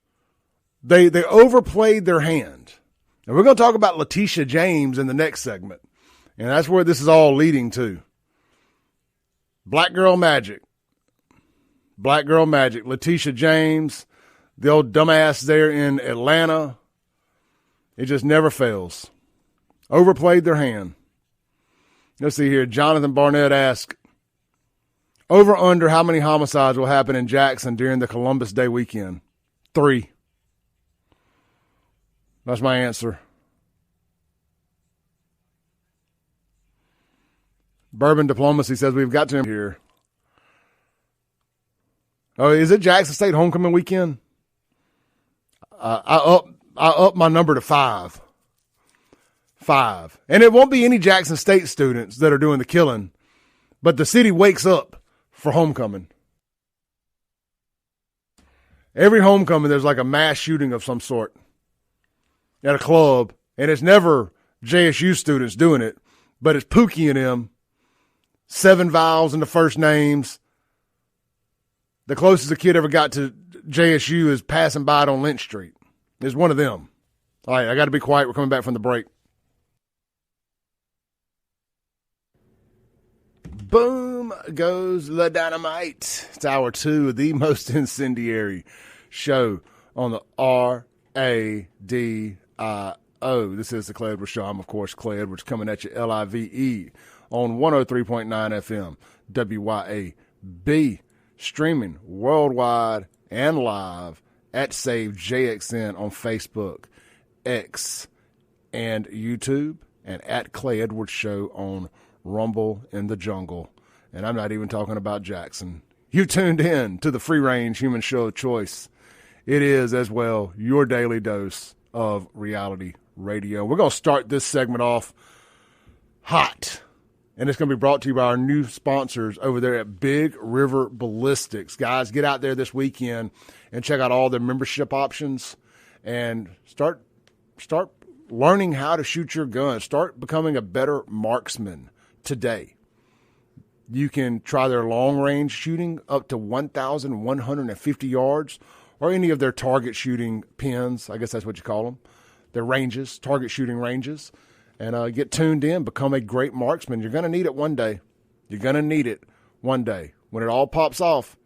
They overplayed their hand. And we're going to talk about Letitia James in the next segment. And that's where this is all leading to. Black girl magic. Black girl magic. Letitia James, the old dumbass there in Atlanta. It just never fails. Overplayed their hand. Let's see here. Jonathan Barnett asked, over under how many homicides will happen in Jackson during the Columbus Day weekend? 3. That's my answer. Bourbon Diplomacy says we've got to him here. Oh, is it Jackson State homecoming weekend? I up my number to 5. 5. And it won't be any Jackson State students that are doing the killing, but the city wakes up for homecoming. Every homecoming, there's like a mass shooting of some sort at a club, and it's never JSU students doing it, but it's Pookie and them. 7 vowels in the first names. The closest a kid ever got to JSU is passing by it on Lynch Street. It's one of them. All right, I got to be quiet. We're coming back from the break. Boom goes the dynamite. It's hour 2 of the most incendiary show on the RADIO. This is the Clay Edwards Show. I'm, of course, Clay Edwards, coming at you LIVE on 103.9 FM WYAB, streaming worldwide and live at Save JXN on Facebook, X, and YouTube, and at Clay Edwards Show on Rumble in the Jungle. And I'm not even talking about Jackson. You tuned in to the free-range human show of choice. It is, as well, your daily dose of reality radio. We're going to start this segment off hot. And it's going to be brought to you by our new sponsors over there at Big River Ballistics. Guys, get out there this weekend and check out all their membership options and start learning how to shoot your gun. Start becoming a better marksman today. You can try their long-range shooting up to 1,150 yards or any of their target shooting pins. I guess that's what you call them. Their ranges, target shooting ranges. And get tuned in, become a great marksman. You're going to need it one day. You're going to need it one day. When it all pops off,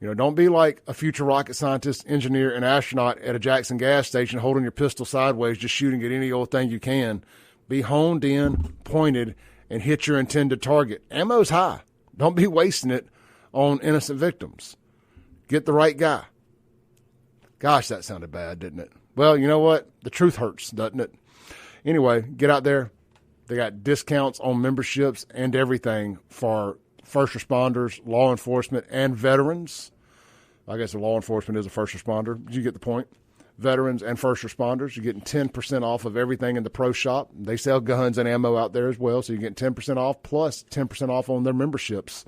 don't be like a future rocket scientist, engineer, and astronaut at a Jackson gas station holding your pistol sideways, just shooting at any old thing you can. Be honed in, pointed, and hit your intended target. Ammo's high. Don't be wasting it on innocent victims. Get the right guy. Gosh, that sounded bad, didn't it? Well, you know what? The truth hurts, doesn't it? Anyway, get out there. They got discounts on memberships and everything for first responders, law enforcement, and veterans. I guess the law enforcement is a first responder. Did you get the point? veterans, and first responders. You're getting 10% off of everything in the pro shop. They sell guns and ammo out there as well, so you get 10% off plus 10% off on their memberships.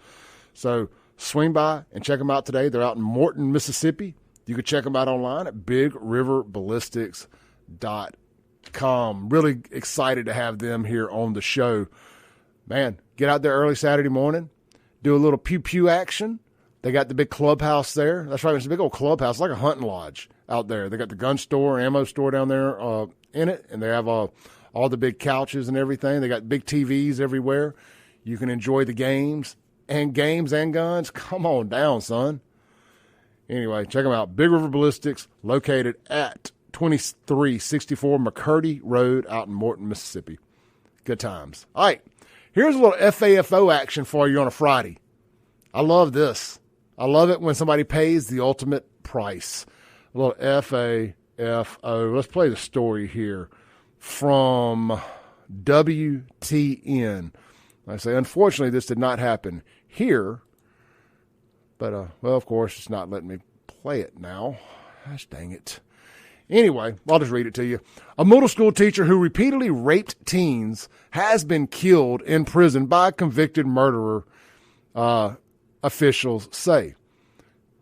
So swing by and check them out today. They're out in Morton, Mississippi. You can check them out online at bigriverballistics.com. Really excited to have them here on the show. Man, get out there early Saturday morning, do a little pew-pew action. They got the big clubhouse there. That's right, it's a big old clubhouse, it's like a hunting lodge out there. They got the gun store, ammo store down there in it, and they have all the big couches and everything. They got big TVs everywhere. You can enjoy the games and guns. Come on down, son. Anyway, check them out. Big River Ballistics, located at 2364 McCurdy Road out in Morton, Mississippi. Good times. All right, here's a little FAFO action for you on a Friday. I love this. I love it when somebody pays the ultimate price. A little FAFO. Let's play the story here from WTN. I say, unfortunately, this did not happen here. But, well, of course, it's not letting me play it now. Gosh dang it. Anyway, I'll just read it to you. A middle school teacher who repeatedly raped teens has been killed in prison by a convicted murderer, officials say.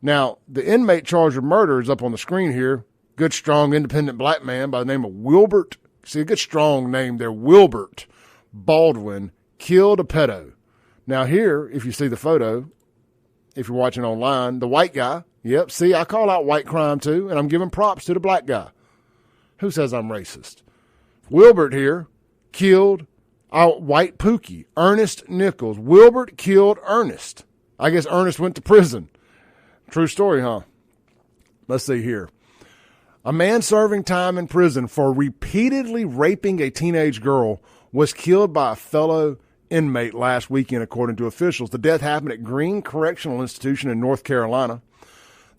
Now, the inmate charged with murder is up on the screen here. Good, strong, independent black man by the name of Wilbert. See, a good, strong name there. Wilbert Baldwin killed a pedo. Now here, if you see the photo, if you're watching online, the white guy, yep, see, I call out white crime too, and I'm giving props to the black guy. Who says I'm racist? Wilbert here killed a white pookie, Ernest Nichols. Wilbert killed Ernest. I guess Ernest went to prison. True story, huh? Let's see here. A man serving time in prison for repeatedly raping a teenage girl was killed by a fellow inmate last weekend, according to officials. The death happened at Green Correctional Institution in North Carolina.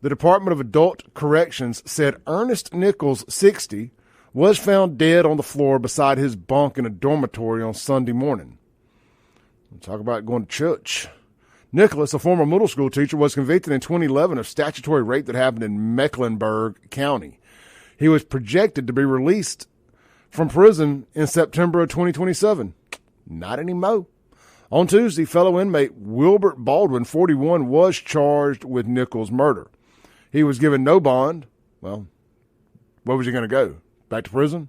The Department of Adult Corrections said Ernest Nichols, 60, was found dead on the floor beside his bunk in a dormitory on Sunday morning. We'll talk about going to church. Nicholas, a former middle school teacher, was convicted in 2011 of statutory rape that happened in Mecklenburg County. He was projected to be released from prison in September of 2027. Not anymore. On Tuesday, fellow inmate Wilbert Baldwin, 41, was charged with Nichols' murder. He was given no bond. Well, where was he going to go? Back to prison?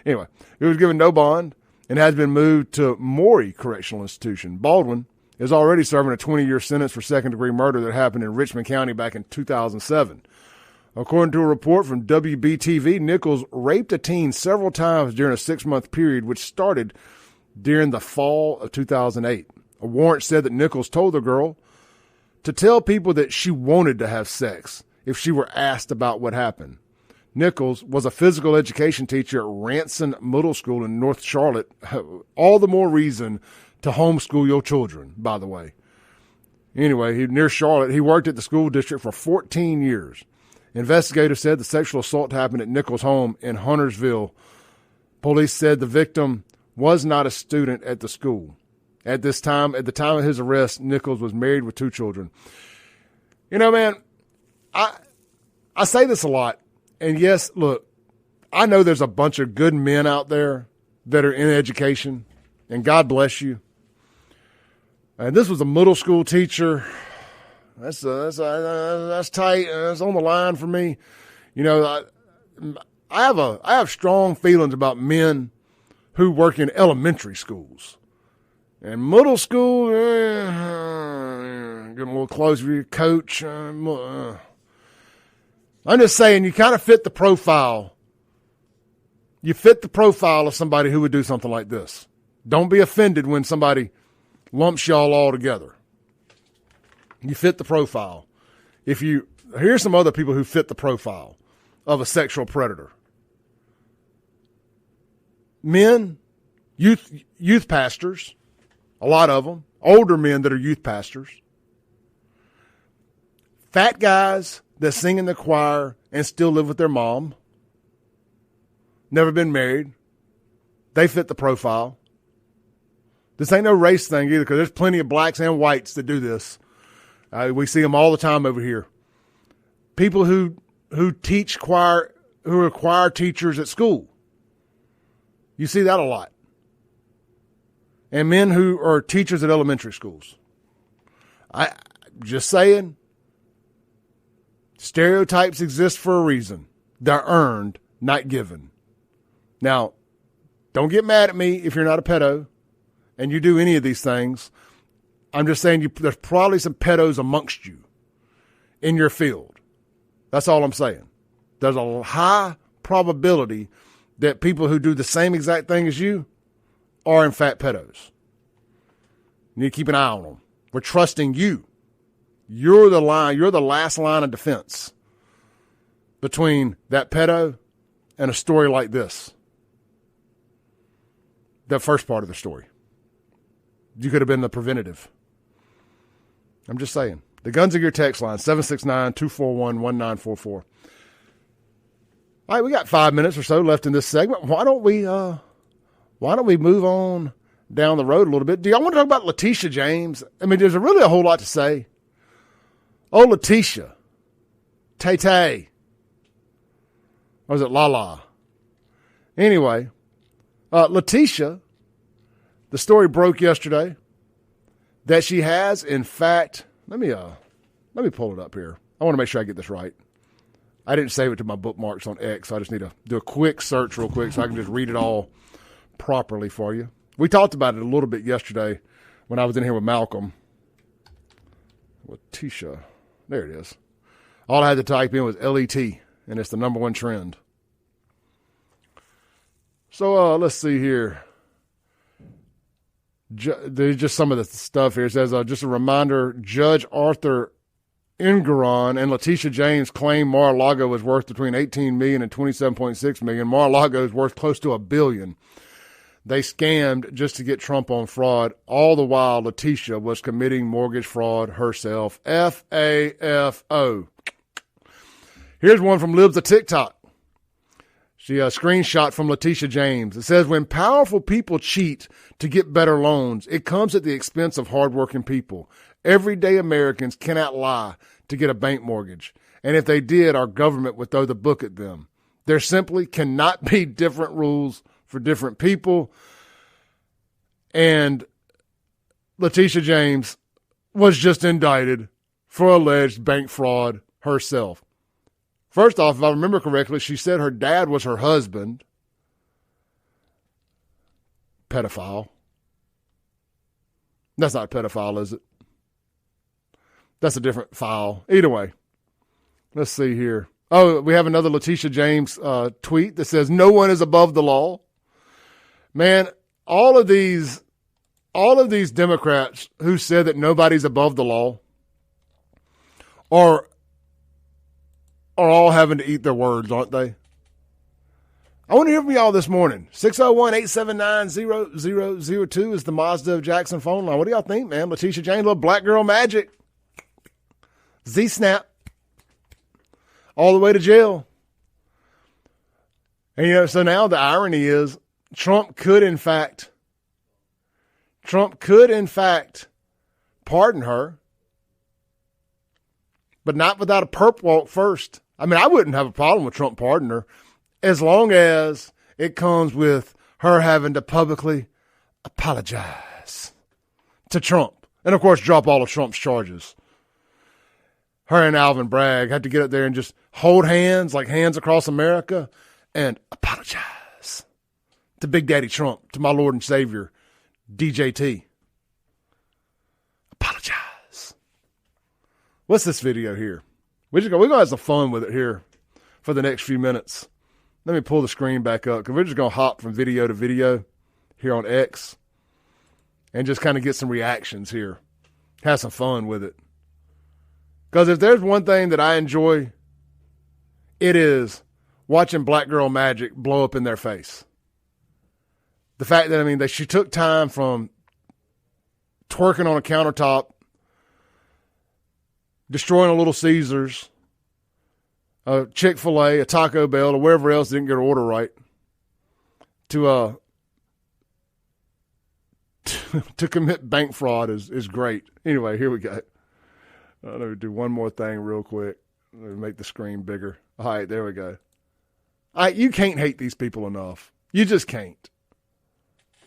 Anyway, he was given no bond and has been moved to Maury Correctional Institution. Baldwin is already serving a 20-year sentence for second-degree murder that happened in Richmond County back in 2007. According to a report from WBTV, Nichols raped a teen several times during a 6-month period, which started during the fall of 2008. A warrant said that Nichols told the girl to tell people that she wanted to have sex if she were asked about what happened. Nichols was a physical education teacher at Ranson Middle School in North Charlotte. All the more reason to homeschool your children, by the way. Anyway, near Charlotte, he worked at the school district for 14 years. Investigators said the sexual assault happened at Nichols' home in Huntersville. Police said the victim was not a student at the school. At the time of his arrest, Nichols was married with 2 children. You know, man, I say this a lot. And yes, look, I know there's a bunch of good men out there that are in education, and God bless you. And this was a middle school teacher. That's tight. That's on the line for me. You know, I have strong feelings about men who work in elementary schools. And middle school, getting a little close with your coach. I'm just saying, you kind of fit the profile. You fit the profile of somebody who would do something like this. Don't be offended when somebody lumps y'all all together. You fit the profile. Here's some other people who fit the profile of a sexual predator. Men, youth pastors, a lot of them, older men that are youth pastors, fat guys that sing in the choir and still live with their mom, never been married. They fit the profile. This ain't no race thing either, because there's plenty of blacks and whites that do this. We see them all the time over here. People who who are choir teachers at school. You see that a lot. And men who are teachers at elementary schools. I just saying, stereotypes exist for a reason. They're earned, not given. Now, don't get mad at me if you're not a pedo and you do any of these things. I'm just saying there's probably some pedos amongst you in your field. That's all I'm saying. There's a high probability that people who do the same exact thing as you are in fact pedos. You need to keep an eye on them. We're trusting you. You're the last line of defense between that pedo and a story like this. The first part of the story. You could have been the preventative. I'm just saying. The Guns of Gear text line, 769-241-1944. All right, we got 5 minutes or so left in this segment. Why don't we move on down the road a little bit? Do y'all want to talk about Letitia James? I mean, there's really a whole lot to say. Oh, Letitia. Tay-Tay. Or was it La-La? Anyway, Letitia, the story broke yesterday that she has, in fact, let me pull it up here. I want to make sure I get this right. I didn't save it to my bookmarks on X, so I just need to do a quick search real quick so I can just read it all properly for you. We talked about it a little bit yesterday when I was in here with Malcolm. Letitia. There it is. All I had to type in was L-E-T, and it's the number one trend. So let's see here. There's just some of the stuff here. It says, just a reminder, Judge Arthur Ingeron and Letitia James claim Mar-a-Lago was worth between $18 million and $27.6 million. Mar-a-Lago is worth close to $1 billion. They scammed just to get Trump on fraud. All the while, Letitia was committing mortgage fraud herself. FAFO. Here's one from Libs of TikTok. She screenshot from Letitia James. It says, when powerful people cheat to get better loans, it comes at the expense of hardworking people. Everyday Americans cannot lie to get a bank mortgage. And if they did, our government would throw the book at them. There simply cannot be different rules for different people. And Letitia James was just indicted for alleged bank fraud herself. First off, if I remember correctly, she said her dad was her husband. Pedophile. That's not pedophile, is it? That's a different file. Either way, let's see here. Oh, we have another Letitia James tweet that says, no one is above the law. Man, all of these Democrats who said that nobody's above the law are all having to eat their words, aren't they? I want to hear from y'all this morning. 601-879-0002 is the Mazda of Jackson phone line. What do y'all think, man? Letitia James, little black girl magic. Z-snap. All the way to jail. And, so now the irony is Trump could, in fact, pardon her, but not without a perp walk first. I mean, I wouldn't have a problem with Trump pardoning her as long as it comes with her having to publicly apologize to Trump. And, of course, drop all of Trump's charges. Her and Alvin Bragg had to get up there and just hold hands, like Hands Across America, and apologize to Big Daddy Trump, to my Lord and Savior, DJT. Apologize. What's this video here? We're going to have some fun with it here for the next few minutes. Let me pull the screen back up because we're just going to hop from video to video here on X and just kind of get some reactions here. Have some fun with it. Because if there's one thing that I enjoy, it is watching Black Girl Magic blow up in their face. The fact that, she took time from twerking on a countertop, destroying a Little Caesars, a Chick-fil-A, a Taco Bell, or wherever else didn't get her order right, to commit bank fraud is great. Anyway, here we go. Let me do one more thing real quick. Let me make the screen bigger. All right, there we go. All right, you can't hate these people enough. You just can't.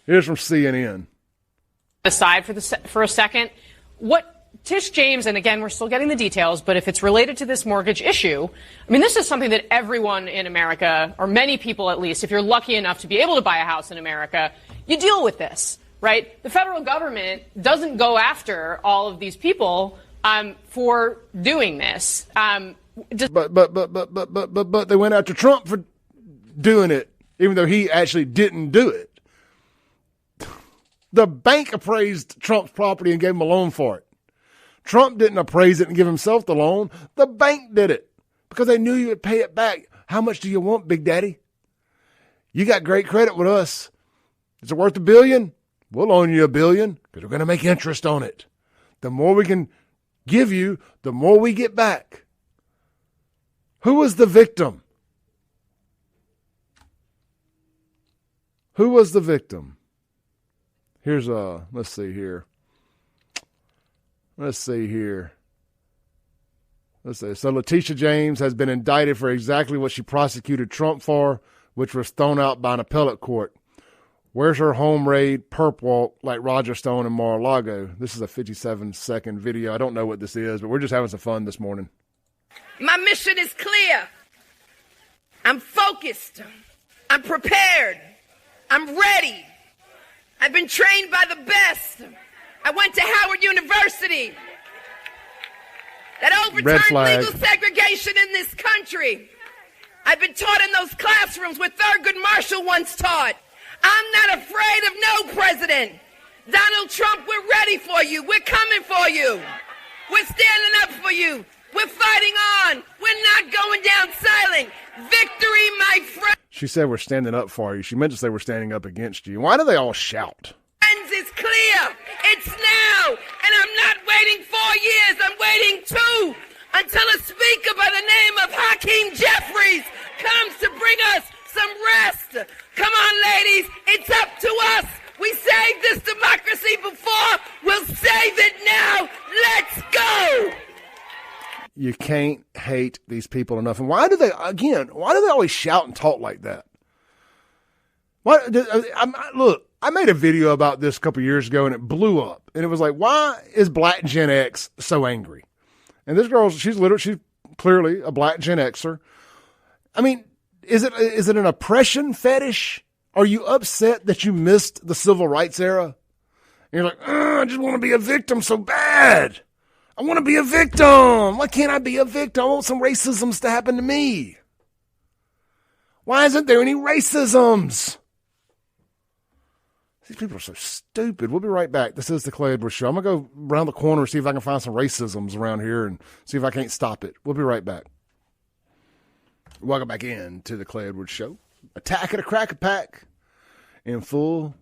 Here's from CNN. Aside for a second, what Tish James, and again, we're still getting the details, but if it's related to this mortgage issue, I mean, this is something that everyone in America, or many people at least, if you're lucky enough to be able to buy a house in America, you deal with this, right? The federal government doesn't go after all of these people for doing this. But they went after Trump for doing it, even though he actually didn't do it. The bank appraised Trump's property and gave him a loan for it. Trump didn't appraise it and give himself the loan. The bank did it because they knew you would pay it back. How much do you want, Big Daddy? You got great credit with us. Is it worth $1 billion? We'll loan you $1 billion because we're going to make interest on it. The more we can give you, the more we get back. Who was the victim? Who was the victim? Here's let's see here. So Letitia James has been indicted for exactly what she prosecuted Trump for, which was thrown out by an appellate court. Where's her home raid perp walk like Roger Stone in Mar-a-Lago? This is a 57-second video. I don't know what this is, but we're just having some fun this morning. My mission is clear. I'm focused. I'm prepared. I'm ready. I've been trained by the best. I went to Howard University. That overturned legal segregation in this country. I've been taught in those classrooms where Thurgood Marshall once taught. I'm not afraid of no president. Donald Trump, we're ready for you. We're coming for you. We're standing up for you. We're fighting on. We're not going down silent. Victory, my friend. She said we're standing up for you. She meant to say we're standing up against you. Why do they all shout? Friends, it's clear. It's now. And I'm not waiting 4 years. I'm waiting 2 until a speaker by the name of Hakeem Jeffries comes to bring us some rest. Come on, ladies. It's up to us. We saved this democracy before. We'll save it now. Let's go. You can't hate these people enough. And why do they always shout and talk like that? Look, I made a video about this a couple years ago and it blew up. And it was like, why is Black Gen X so angry? And this girl, she's clearly a Black Gen Xer. I mean, is it an oppression fetish? Are you upset that you missed the civil rights era? And you're like, I just want to be a victim so bad. I want to be a victim. Why can't I be a victim? I want some racisms to happen to me. Why isn't there any racisms? These people are so stupid. We'll be right back. This is the Clay Edwards Show. I'm going to go around the corner and see if I can find some racisms around here and see if I can't stop it. We'll be right back. Welcome back in to the Clay Edwards Show. Attack of the Cracker Pack in full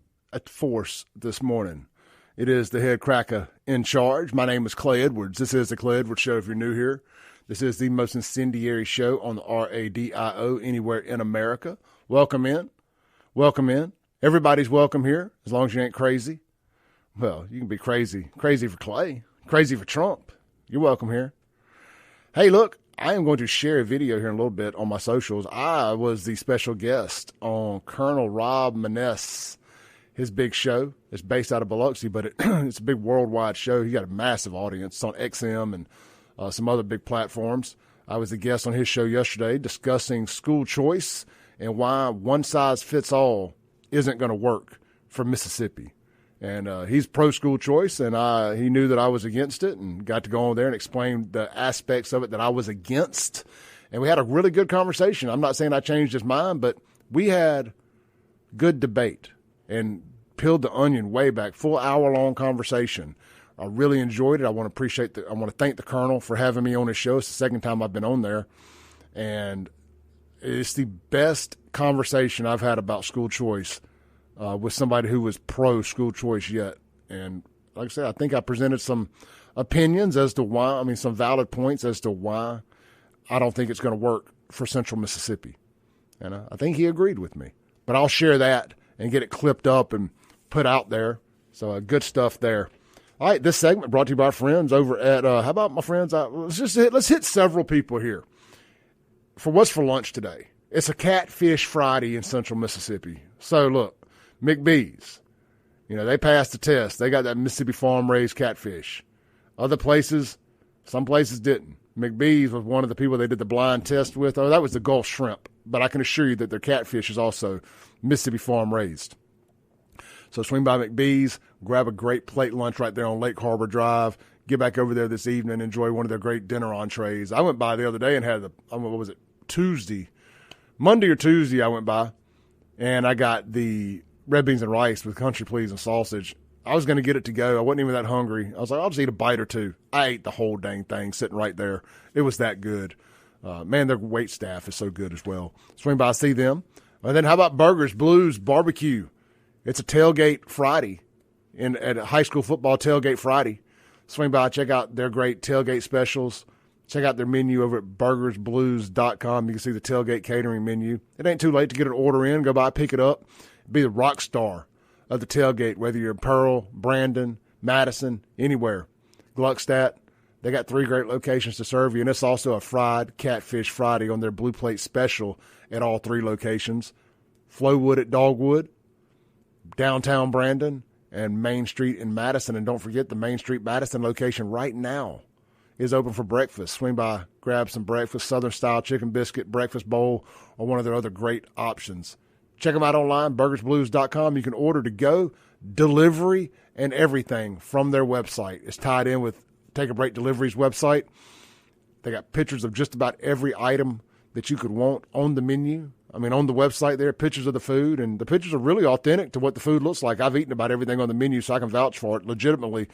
force this morning. It is the head cracker in charge. My name is Clay Edwards. This is the Clay Edwards Show if you're new here. This is the most incendiary show on the radio anywhere in America. Welcome in. Welcome in. Everybody's welcome here as long as you ain't crazy. Well, you can be crazy. Crazy for Clay. Crazy for Trump. You're welcome here. Hey, look, I am going to share a video here in a little bit on my socials. I was the special guest on Colonel Rob Maness. His big show. It's based out of Biloxi, but it's a big worldwide show. He got a massive audience. It's on XM and some other big platforms. I was the guest on his show yesterday discussing school choice and why one size fits all isn't going to work for Mississippi. And he's pro-school choice, and he knew that I was against it and got to go on there and explain the aspects of it that I was against. And we had a really good conversation. I'm not saying I changed his mind, but we had good debate and peeled the onion way back, full hour-long conversation. I really enjoyed it. I want to thank the Colonel for having me on his show. It's the second time I've been on there. And it's the best conversation I've had about school choice with somebody who was pro-school choice yet. And like I said, I think I presented some opinions as to why, some valid points as to why I don't think it's going to work for Central Mississippi. And I think he agreed with me. But I'll share that and get it clipped up and put out there. So good stuff there. All right, this segment brought to you by our friends over at, how about my friends? Let's hit several people here for what's for lunch today. It's a Catfish Friday in Central Mississippi. So look, McBee's, they passed the test. They got that Mississippi farm-raised catfish. Other places, some places didn't. McBee's was one of the people they did the blind test with. Oh, that was the Gulf shrimp. But I can assure you that their catfish is also Mississippi farm-raised. So swing by McBee's, grab a great plate lunch right there on Lake Harbor Drive. Get back over there this evening, enjoy one of their great dinner entrees. I went by the other day and had Monday or Tuesday I went by, and I got the red beans and rice with country please and sausage. I was going to get it to go. I wasn't even that hungry. I was like, I'll just eat a bite or two. I ate the whole dang thing sitting right there. It was that good. Man, their wait staff is so good as well. Swing by, see them. And then how about Burgers, Blues, Barbecue? It's a tailgate Friday at a high school football tailgate Friday. Swing by, check out their great tailgate specials. Check out their menu over at burgersblues.com. You can see the tailgate catering menu. It ain't too late to get an order in. Go by, pick it up. Be the rock star of the tailgate, whether you're in Pearl, Brandon, Madison, anywhere. Gluckstadt, they got 3 great locations to serve you, and it's also a fried Catfish Friday on their Blue Plate special at all 3 locations. Flowwood at Dogwood, downtown Brandon, and Main Street in Madison. And don't forget, the Main Street Madison location right now is open for breakfast. Swing by, grab some breakfast, Southern-style chicken biscuit, breakfast bowl, or one of their other great options. Check them out online, burgersblues.com. You can order to go, delivery, and everything from their website. It's tied in with Take a Break Delivery's website. They got pictures of just about every item that you could want on the menu. On the website there, pictures of the food, and the pictures are really authentic to what the food looks like. I've eaten about everything on the menu, so I can vouch for it legitimately.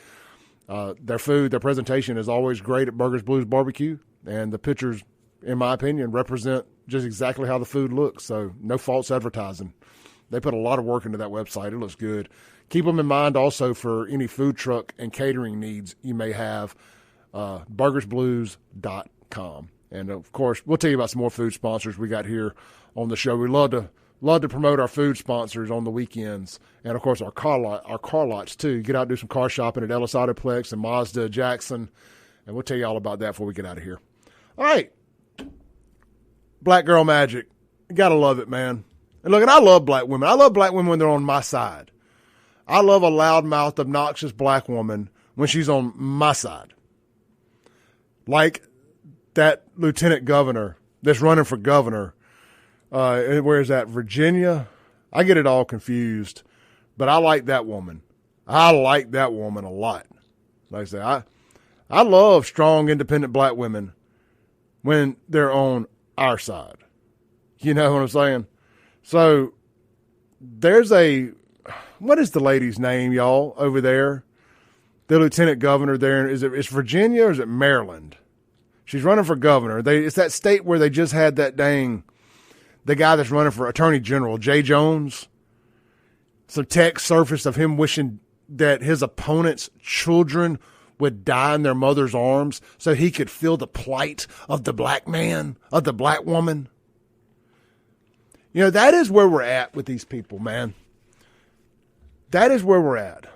Their food, their presentation is always great at Burgers Blues Barbecue, and the pictures, in my opinion, represent just exactly how the food looks, so no false advertising. They put a lot of work into that website. It looks good. Keep them in mind also for any food truck and catering needs you may have, burgersblues.com. And, of course, we'll tell you about some more food sponsors we got here on the show. We love to promote our food sponsors on the weekends. And, of course, our car lots, too. Get out and do some car shopping at Ellis Autoplex and Mazda Jackson. And we'll tell you all about that before we get out of here. All right. Black girl magic. You got to love it, man. And look, and I love black women. I love black women when they're on my side. I love a loudmouthed, obnoxious black woman when she's on my side. Like that lieutenant governor that's running for governor. Where is that? Virginia? I get it all confused, but I like that woman. I like that woman a lot. Like I say, I love strong, independent black women when they're on our side. You know what I'm saying? So there's what is the lady's name, y'all, over there? The lieutenant governor there. It's Virginia or is it Maryland? She's running for governor. It's that state where they just had the guy that's running for attorney general, Jay Jones. Some text surfaced of him wishing that his opponent's children would die in their mother's arms so he could feel the plight of the black man, of the black woman. That is where we're at with these people, man. That is where we're at.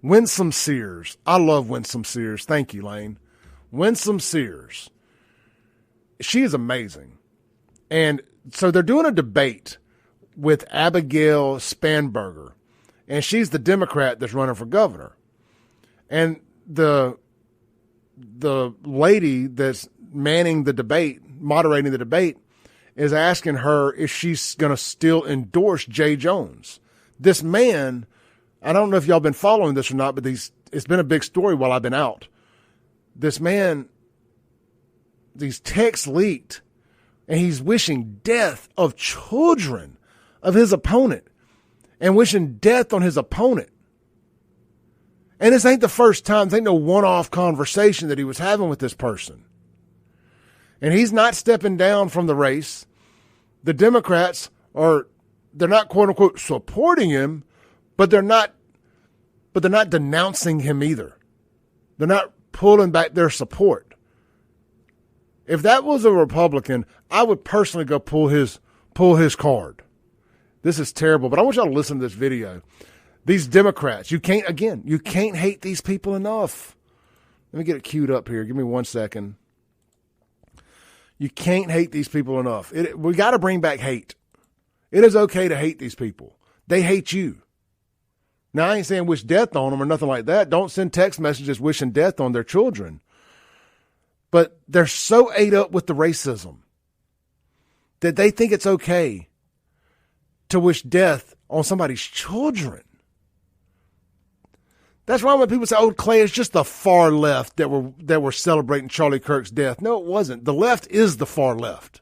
Winsome Sears. I love Winsome Sears. Thank you, Lane. Winsome Sears. She is amazing. And so they're doing a debate with Abigail Spanberger, and she's the Democrat that's running for governor. And the lady that's manning the debate, moderating the debate, is asking her if she's going to still endorse Jay Jones. This man, I don't know if y'all been following this or not, but it's been a big story while I've been out. This man, these texts leaked, and he's wishing death of children of his opponent and wishing death on his opponent. And this ain't the first time. This ain't no one-off conversation that he was having with this person. And he's not stepping down from the race. The Democrats they're not quote-unquote supporting him, but they're not denouncing him either. They're not pulling back their support. If that was a Republican, I would personally go pull his card. This is terrible, but I want y'all to listen to this video. These Democrats, you can't hate these people enough. Let me get it queued up here. Give me 1 second. You can't hate these people enough. We got to bring back hate. It is okay to hate these people. They hate you. Now, I ain't saying wish death on them or nothing like that. Don't send text messages wishing death on their children. But they're so ate up with the racism that they think it's okay to wish death on somebody's children. That's why when people say, "Oh, Clay, it's just the far left that were celebrating Charlie Kirk's death." No, it wasn't. The left is the far left.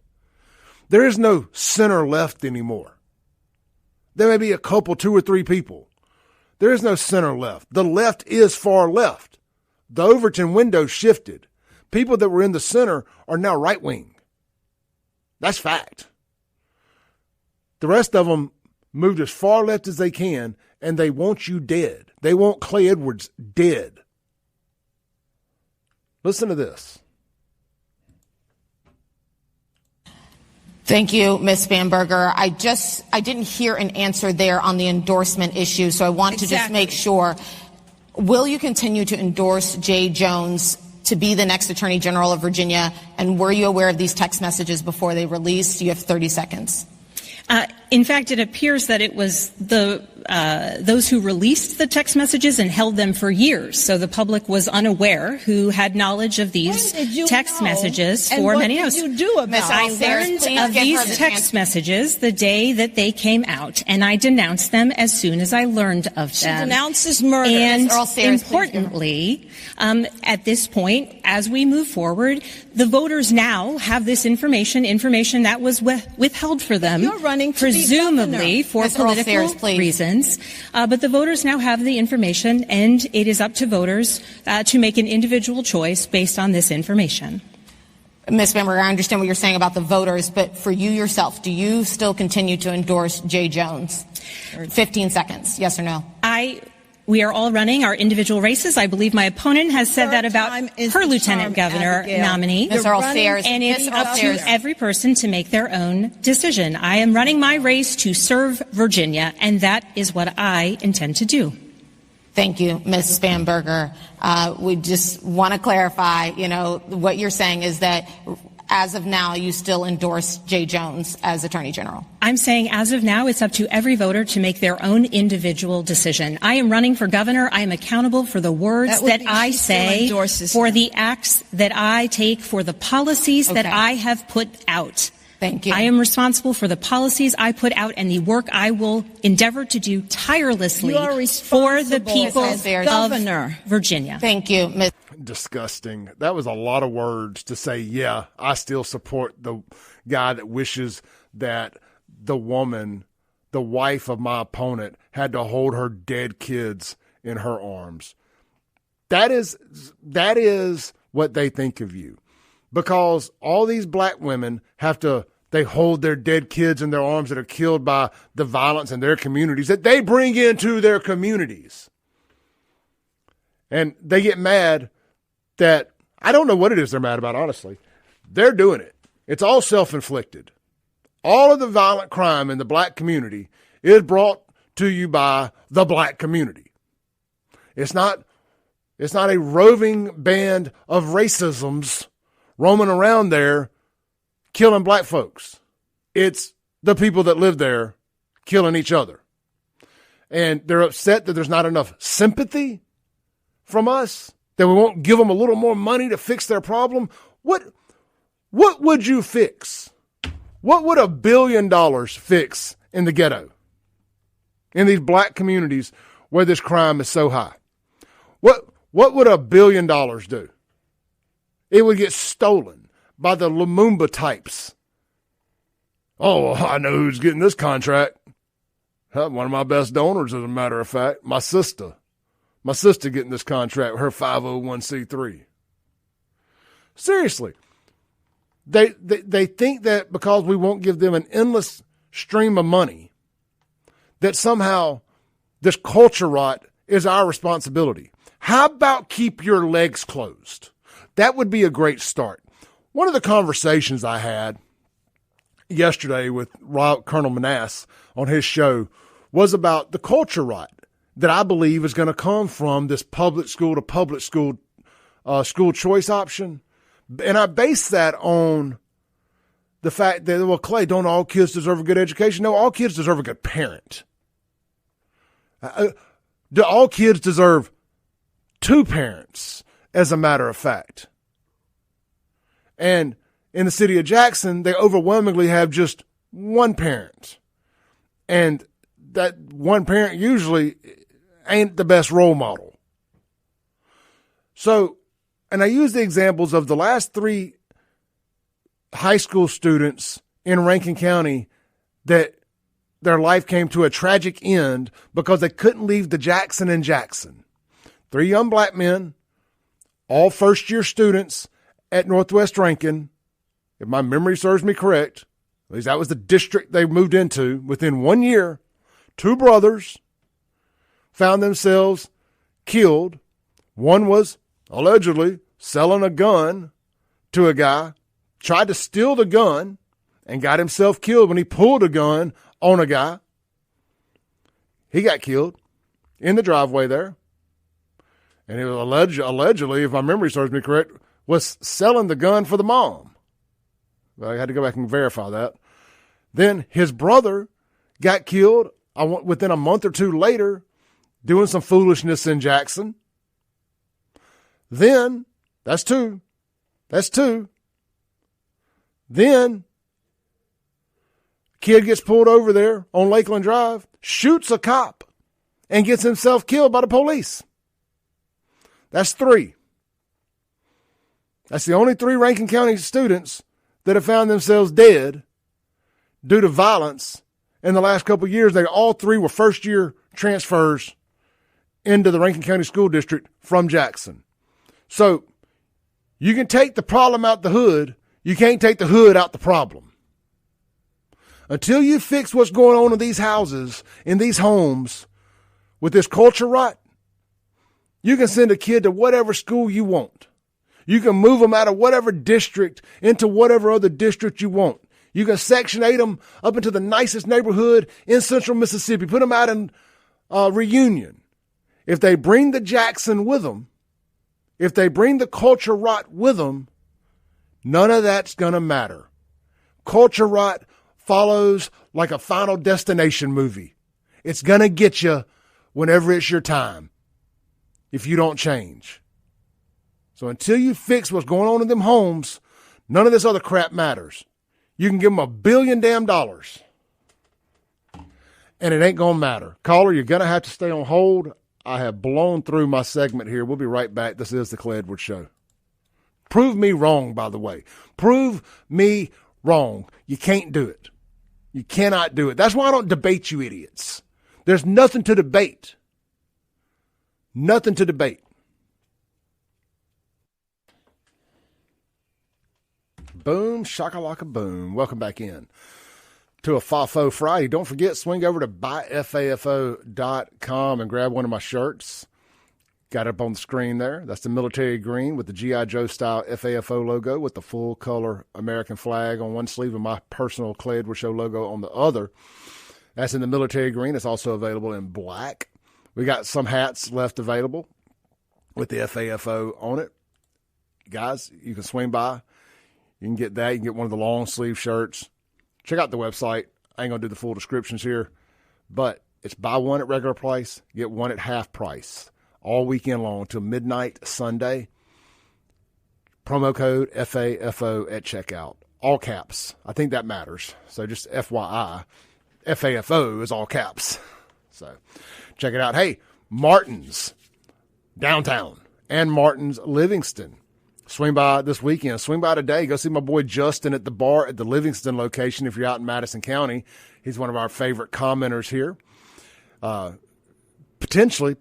There is no center left anymore. There may be a couple, 2 or 3 people. There is no center left. The left is far left. The Overton window shifted. People that were in the center are now right wing. That's fact. The rest of them moved as far left as they can, and they want you dead. They want Clay Edwards dead. Listen to this. Thank you, Ms. Spanberger. I didn't hear an answer there on the endorsement issue, so I want to just make sure. Will you continue to endorse Jay Jones to be the next Attorney General of Virginia? And were you aware of these text messages before they released? You have 30 seconds. In fact, it appears that it was those who released the text messages and held them for years. So the public was unaware who had knowledge of these text messages for many years. What did you do about it? I learned of these text messages the day that they came out, and I denounced them as soon as I learned of them. She denounces murder. And importantly, at this point, as we move forward, the voters now have this information that was withheld for them. You're running to presumably for political reasons. But the voters now have the information, and it is up to voters to make an individual choice based on this information. Ms. Spanberger, I understand what you're saying about the voters, but for you yourself, do you still continue to endorse Jay Jones? 15 seconds, yes or no? We are all running our individual races. I believe my opponent has said that about her lieutenant governor nominee. Ms. Earl Sayers, and it's up to every person to make their own decision. I am running my race to serve Virginia, and that is what I intend to do. Thank you, Ms. Spanberger. We just want to clarify, what you're saying is that as of now, you still endorse Jay Jones as Attorney General. I'm saying as of now, it's up to every voter to make their own individual decision. I am running for governor. I am accountable for the words that I say, for the acts that I take, for the policies that I have put out. Thank you. I am responsible for the policies I put out and the work I will endeavor to do tirelessly for the people of Virginia. Thank you, Ms. Disgusting. That was a lot of words to say, yeah, I still support the guy that wishes that the woman, the wife of my opponent, had to hold her dead kids in her arms. That is what they think of you. Because all these black women they hold their dead kids in their arms that are killed by the violence in their communities that they bring into their communities. And they get mad that, I don't know what it is they're mad about, honestly. They're doing it. It's all self-inflicted. All of the violent crime in the black community is brought to you by the black community. It's not a roving band of racisms roaming around there killing black folks. It's the people that live there killing each other. And they're upset that there's not enough sympathy from us, that we won't give them a little more money to fix their problem. What would you fix? What would $1 billion fix in the ghetto, in these black communities where this crime is so high? What would $1 billion do? It would get stolen by the Lumumba types. Oh, I know who's getting this contract. One of my best donors, as a matter of fact, my sister. My sister getting this contract with her 501c3. Seriously. They think that because we won't give them an endless stream of money, that somehow this culture rot is our responsibility. How about keep your legs closed? That would be a great start. One of the conversations I had yesterday with Colonel Manass on his show was about the culture rot that I believe is going to come from this public school to public school school choice option. And I base that on the fact that, well, Clay, don't all kids deserve a good education? No, all kids deserve a good parent. Do all kids deserve two parents, as a matter of fact? And in the city of Jackson, they overwhelmingly have just one parent. And that one parent usually ain't the best role model. So, and I use the examples of the last 3 high school students in Rankin County that their life came to a tragic end because they couldn't leave the Jackson in Jackson. 3 young black men, all first-year students at Northwest Rankin. If my memory serves me correct, at least that was the district they moved into. Within 1 year, 2 brothers found themselves killed. One was allegedly selling a gun to a guy, tried to steal the gun, and got himself killed when he pulled a gun on a guy. He got killed in the driveway there. And he was allegedly, if my memory serves me correct, was selling the gun for the mom. I had to go back and verify that. Then his brother got killed within a month or 2 later doing some foolishness in Jackson. Then, that's 2. That's 2. Then, kid gets pulled over there on Lakeland Drive, shoots a cop, and gets himself killed by the police. That's 3. That's the only 3 Rankin County students that have found themselves dead due to violence in the last couple of years. They all 3 were first-year transfers into the Rankin County School District from Jackson. So you can take the problem out the hood. You can't take the hood out the problem. Until you fix what's going on in these houses, in these homes, with this culture rot, you can send a kid to whatever school you want. You can move them out of whatever district into whatever other district you want. You can Section 8 them up into the nicest neighborhood in central Mississippi. Put them out in Reunion. If they bring the Jackson with them, if they bring the culture rot with them, none of that's going to matter. Culture rot follows like a Final Destination movie. It's going to get you whenever it's your time if you don't change. So until you fix what's going on in them homes, none of this other crap matters. You can give them $1 billion and it ain't going to matter. Caller, you're going to have to stay on hold. I have blown through my segment here. We'll be right back. This is the Clay Edwards Show. Prove me wrong, by the way. Prove me wrong. You can't do it. You cannot do it. That's why I don't debate you idiots. There's nothing to debate. Nothing to debate. Boom, shakalaka boom. Welcome back in to a FAFO Friday. Don't forget, swing over to buyfafo.com and grab one of my shirts. Got it up on the screen there. That's the military green with the G.I. Joe style FAFO logo with the full color American flag on one sleeve and my personal Clay Edwards Show logo on the other. That's in the military green. It's also available in black. We got some hats left available with the FAFO on it. Guys, you can swing by. You can get that. You can get one of the long sleeve shirts. Check out the website. I ain't going to do the full descriptions here, but it's buy one at regular price, get one at half price all weekend long till midnight Sunday. Promo code FAFO at checkout. All caps. I think that matters. So just FYI, FAFO is all caps. So check it out. Hey, Martin's downtown and Martin's Livingston. Swing by this weekend. Swing by today. Go see my boy Justin at the bar at the Livingston location if you're out in Madison County. He's one of our favorite commenters here. Potentially,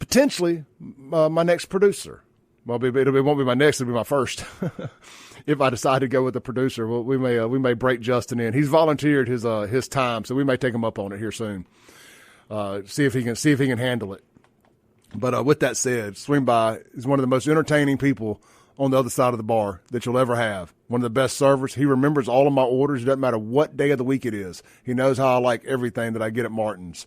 my next producer. Well, it won't be my next. It'll be my first. If I decide to go with the producer, well, we may break Justin in. He's volunteered his time, so we may take him up on it here soon. See if he can handle it. But with that said, swing by. He's one of the most entertaining people on the other side of the bar that you'll ever have. One of the best servers. He remembers all of my orders. It doesn't matter what day of the week it is. He knows how I like everything that I get at Martin's.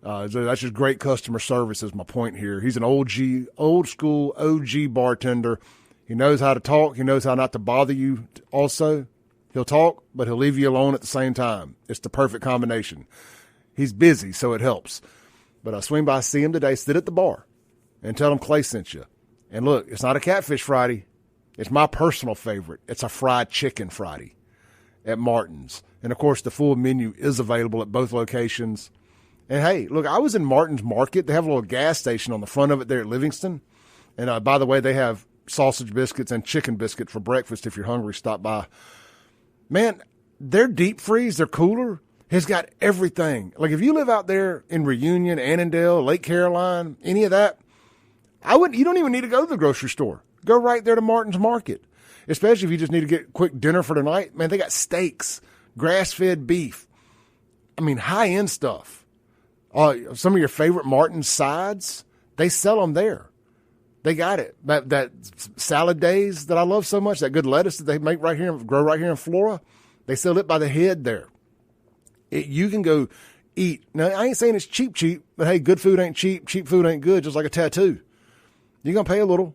So that's just great customer service is my point here. He's an old school OG bartender. He knows how to talk. He knows how not to bother you also. He'll talk, but he'll leave you alone at the same time. It's the perfect combination. He's busy, so it helps. But I swing by, see him today, sit at the bar, and tell him Clay sent you. And look, it's not a Catfish Friday. It's my personal favorite. It's a fried chicken Friday at Martin's. And, of course, the full menu is available at both locations. And, hey, look, I was in Martin's Market. They have a little gas station on the front of it there at Livingston. And, by the way, they have sausage biscuits and chicken biscuit for breakfast if you're hungry. Stop by. Man, their deep freeze, their cooler, has got everything. Like, if you live out there in Reunion, Annandale, Lake Caroline, any of that, you don't even need to go to the grocery store. Go right there to Martin's Market, especially if you just need to get quick dinner for tonight. Man, they got steaks, grass-fed beef. I mean, high-end stuff. Some of your favorite Martin's sides, they sell them there. They got it. That salad days that I love so much, that good lettuce that they make right here, grow right here in Flora, they sell it by the head there. You can go eat. Now, I ain't saying it's cheap, but hey, good food ain't cheap. Cheap food ain't good, just like a tattoo. You're going to pay a little.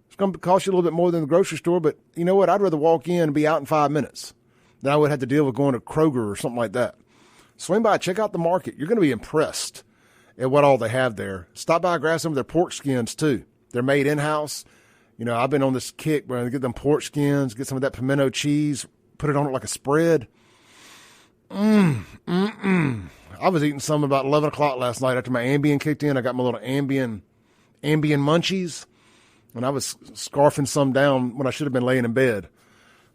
It's going to cost you a little bit more than the grocery store, but you know what? I'd rather walk in and be out in 5 minutes than I would have to deal with going to Kroger or something like that. Swing by, check out the market. You're going to be impressed at what all they have there. Stop by and grab some of their pork skins, too. They're made in-house. You know, I've been on this kick where I get them pork skins, get some of that pimento cheese, put it on it like a spread. I was eating some about 11 o'clock last night after my Ambien kicked in. I got my little Ambien munchies, and I was scarfing some down when I should have been laying in bed.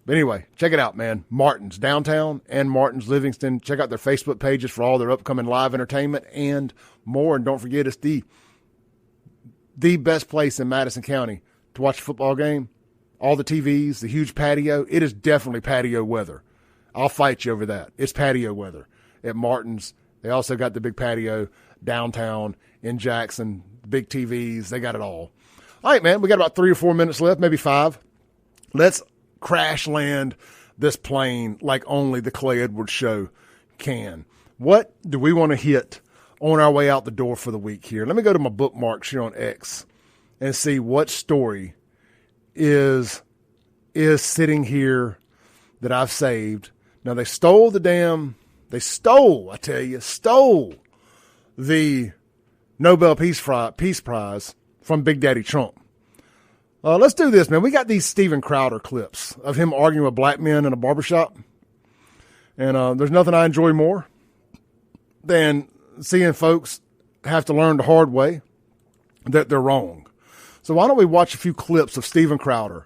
But anyway, check it out, man. Martin's downtown and Martin's Livingston. Check out their Facebook pages for all their upcoming live entertainment and more. And don't forget, it's the best place in Madison County to watch a football game. All the TVs, the huge patio. It is definitely patio weather. I'll fight you over that. It's patio weather at Martin's. They also got the big patio downtown in Jackson, big TVs. They got it all. All right, man, we got about 3 or 4 minutes left, maybe 5. Let's crash land this plane like only the Clay Edwards Show can. What do we want to hit on our way out the door for the week here? Let me go to my bookmarks here on X and see what story is sitting here that I've saved. Now, they stole the Nobel Peace Prize from Big Daddy Trump. Let's do this, man. We got these Steven Crowder clips of him arguing with black men in a barbershop. And there's nothing I enjoy more than seeing folks have to learn the hard way that they're wrong. So why don't we watch a few clips of Steven Crowder?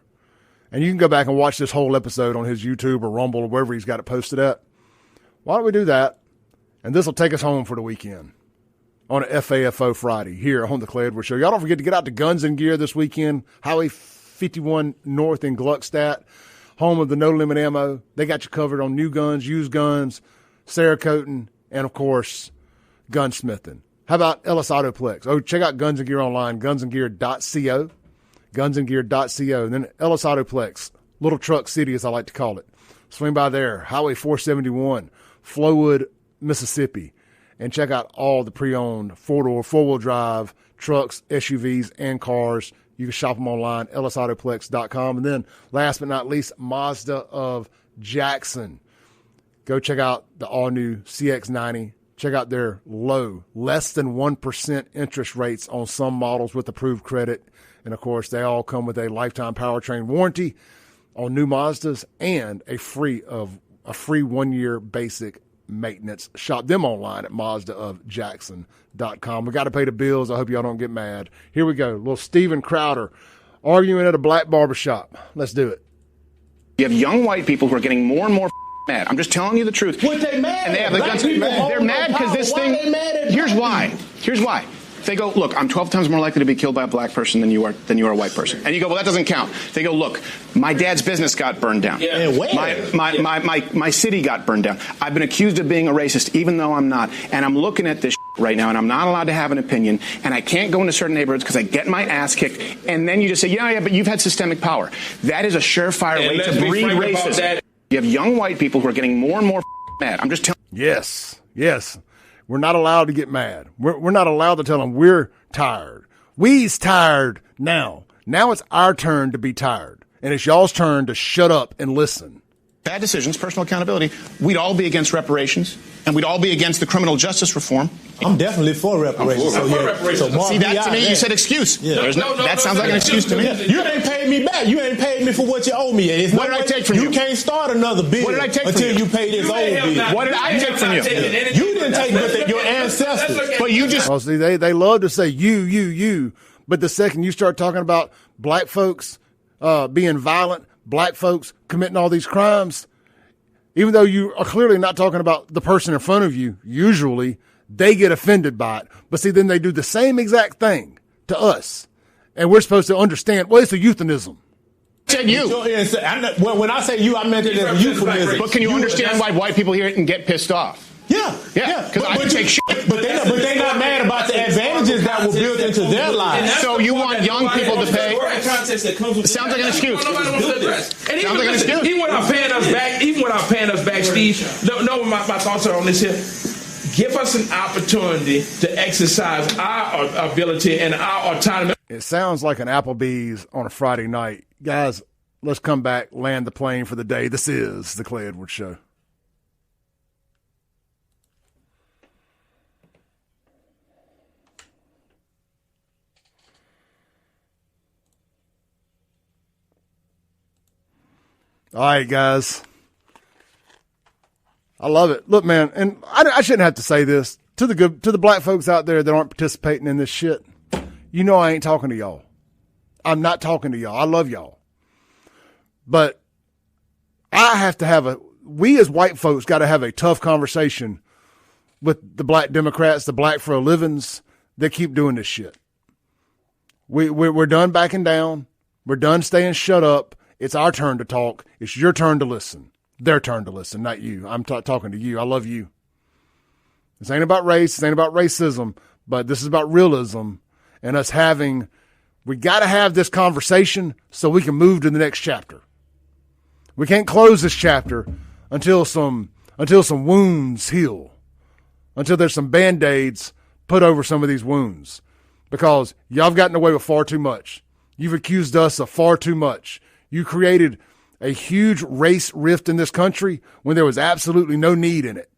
And you can go back and watch this whole episode on his YouTube or Rumble or wherever he's got it posted at. Why don't we do that? And this will take us home for the weekend on a FAFO Friday here on the Clay Edwards Show. Y'all don't forget to get out to Guns and Gear this weekend. Highway 51 North in Gluckstadt, home of the No Limit Ammo. They got you covered on new guns, used guns, Cerakoting, and, of course, gunsmithing. How about Ellis Autoplex? Oh, check out Guns and Gear online, gunsandgear.co. Gunsandgear.co. And then Ellis Autoplex, Little Truck City, as I like to call it. Swing by there, Highway 471, Flowood, Mississippi, and check out all the pre-owned four-door, four-wheel drive trucks, SUVs, and cars. You can shop them online, ellisautoplex.com. And then, last but not least, Mazda of Jackson. Go check out the all-new CX-90. Check out their low, less than 1% interest rates on some models with approved credit. And, of course, they all come with a lifetime powertrain warranty on new Mazdas and a free 1-year basic maintenance. Shop them online at mazdaofjackson.com. We got to pay the bills. I hope y'all don't get mad. Here we go. Little Steven Crowder arguing at a black barbershop. Let's do it. You have young white people who are getting more and more mad. I'm just telling you the truth. What they mad? And they have the guns. They're mad because this thing. Here's why. They go, look, I'm 12 times more likely to be killed by a black person than you are a white person. And you go, well, that doesn't count. They go, look, my dad's business got burned down. Yeah. My city got burned down. I've been accused of being a racist, even though I'm not. And I'm looking at this right now, and I'm not allowed to have an opinion. And I can't go into certain neighborhoods because I get my ass kicked. And then you just say, yeah, but you've had systemic power. That is a surefire way to breed racism. You have young white people who are getting more and more mad. I'm just telling you. Yes. We're not allowed to get mad. We're not allowed to tell them we're tired. We's tired now. Now it's our turn to be tired. And it's y'all's turn to shut up and listen. Bad decisions, personal accountability. We'd all be against reparations, and we'd all be against the criminal justice reform. I'm definitely for reparations. I'm for reparations. So see, that to me, you said excuse. Yeah. That sounds like an excuse to me. You ain't paid me back. You ain't paid me for what you owe me. What did I take from you? You can't start another bill what did I take until from you pay this old bill. What did I take from you? You didn't take it, your ancestors. But you just... Well, see, they love to say you. But the second you start talking about black folks being violent, black folks committing all these crimes, even though you are clearly not talking about the person in front of you, usually they get offended by it. But see, then they do the same exact thing to us. And we're supposed to understand, well, it's a euphemism. Said you. When I say you, I meant it as a euphemism. But can you understand why white people hear it and get pissed off? Yeah. Because I can take shit. But they're not mad about the advantages that were built into their lives. So you want young people to pay? Sounds like an excuse. And even without paying us back, Steve, no, my thoughts are on this here. Give us an opportunity to exercise our ability and our autonomy. It sounds like an Applebee's on a Friday night. Guys, let's come back, land the plane for the day. This is the Clay Edwards Show. All right, guys. I love it. Look, man, and I shouldn't have to say this to the black folks out there that aren't participating in this shit. You know I ain't talking to y'all. I'm not talking to y'all. I love y'all. But I have to we as white folks got to have a tough conversation with the black Democrats, the black for a livings that keep doing this shit. We're done backing down. We're done staying shut up. It's our turn to talk. It's your turn to listen. Their turn to listen, not you. I'm talking to you. I love you. This ain't about race. This ain't about racism. But this is about realism and us we got to have this conversation so we can move to the next chapter. We can't close this chapter until some wounds heal, until there's some Band-Aids put over some of these wounds, because y'all have gotten away with far too much. You've accused us of far too much. You created a huge race rift in this country when there was absolutely no need in it.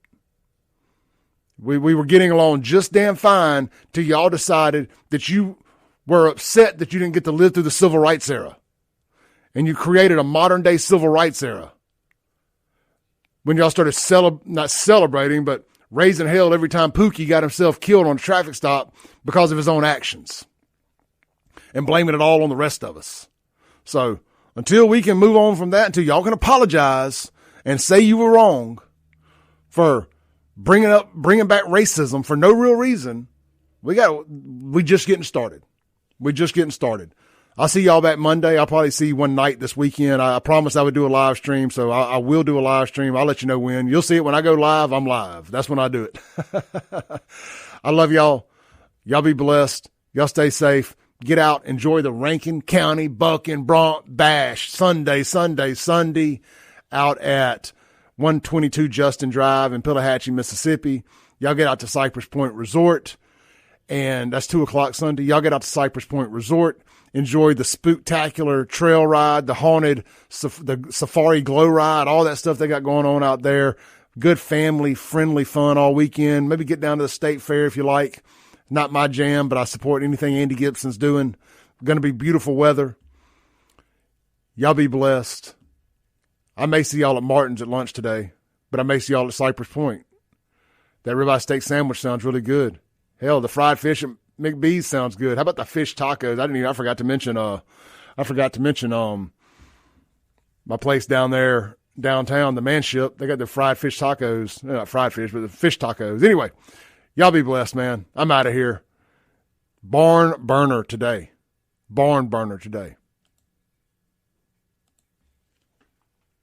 We were getting along just damn fine till y'all decided that you were upset that you didn't get to live through the civil rights era. And you created a modern day civil rights era. When y'all started not celebrating, but raising hell every time Pookie got himself killed on a traffic stop because of his own actions. And blaming it all on the rest of us. So until we can move on from that, until y'all can apologize and say you were wrong for bringing back racism for no real reason, we just getting started. We're just getting started. I'll see y'all back Monday. I'll probably see you one night this weekend. I promised I would do a live stream, so I will do a live stream. I'll let you know when. You'll see it when I go live. I'm live. That's when I do it. I love y'all. Y'all be blessed. Y'all stay safe. Get out, enjoy the Rankin County Buck and Bronc Bash Sunday out at 122 Justin Drive in Pillahatchee, Mississippi. Y'all get out to Cypress Point Resort, and that's 2:00 Sunday. Y'all get out to Cypress Point Resort, enjoy the spooktacular trail ride, the haunted, the safari glow ride, all that stuff they got going on out there. Good family friendly fun all weekend. Maybe get down to the state fair if you like. Not my jam, but I support anything Andy Gibson's doing. Going to be beautiful weather. Y'all be blessed. I may see y'all at Martin's at lunch today, but I may see y'all at Cypress Point. That ribeye steak sandwich sounds really good. Hell, the fried fish at McBee's sounds good. How about the fish tacos? I forgot to mention my place down there downtown, the Manship. They got the fried fish tacos. Not fried fish, but the fish tacos. Anyway. Y'all be blessed, man. I'm out of here. Barn burner today.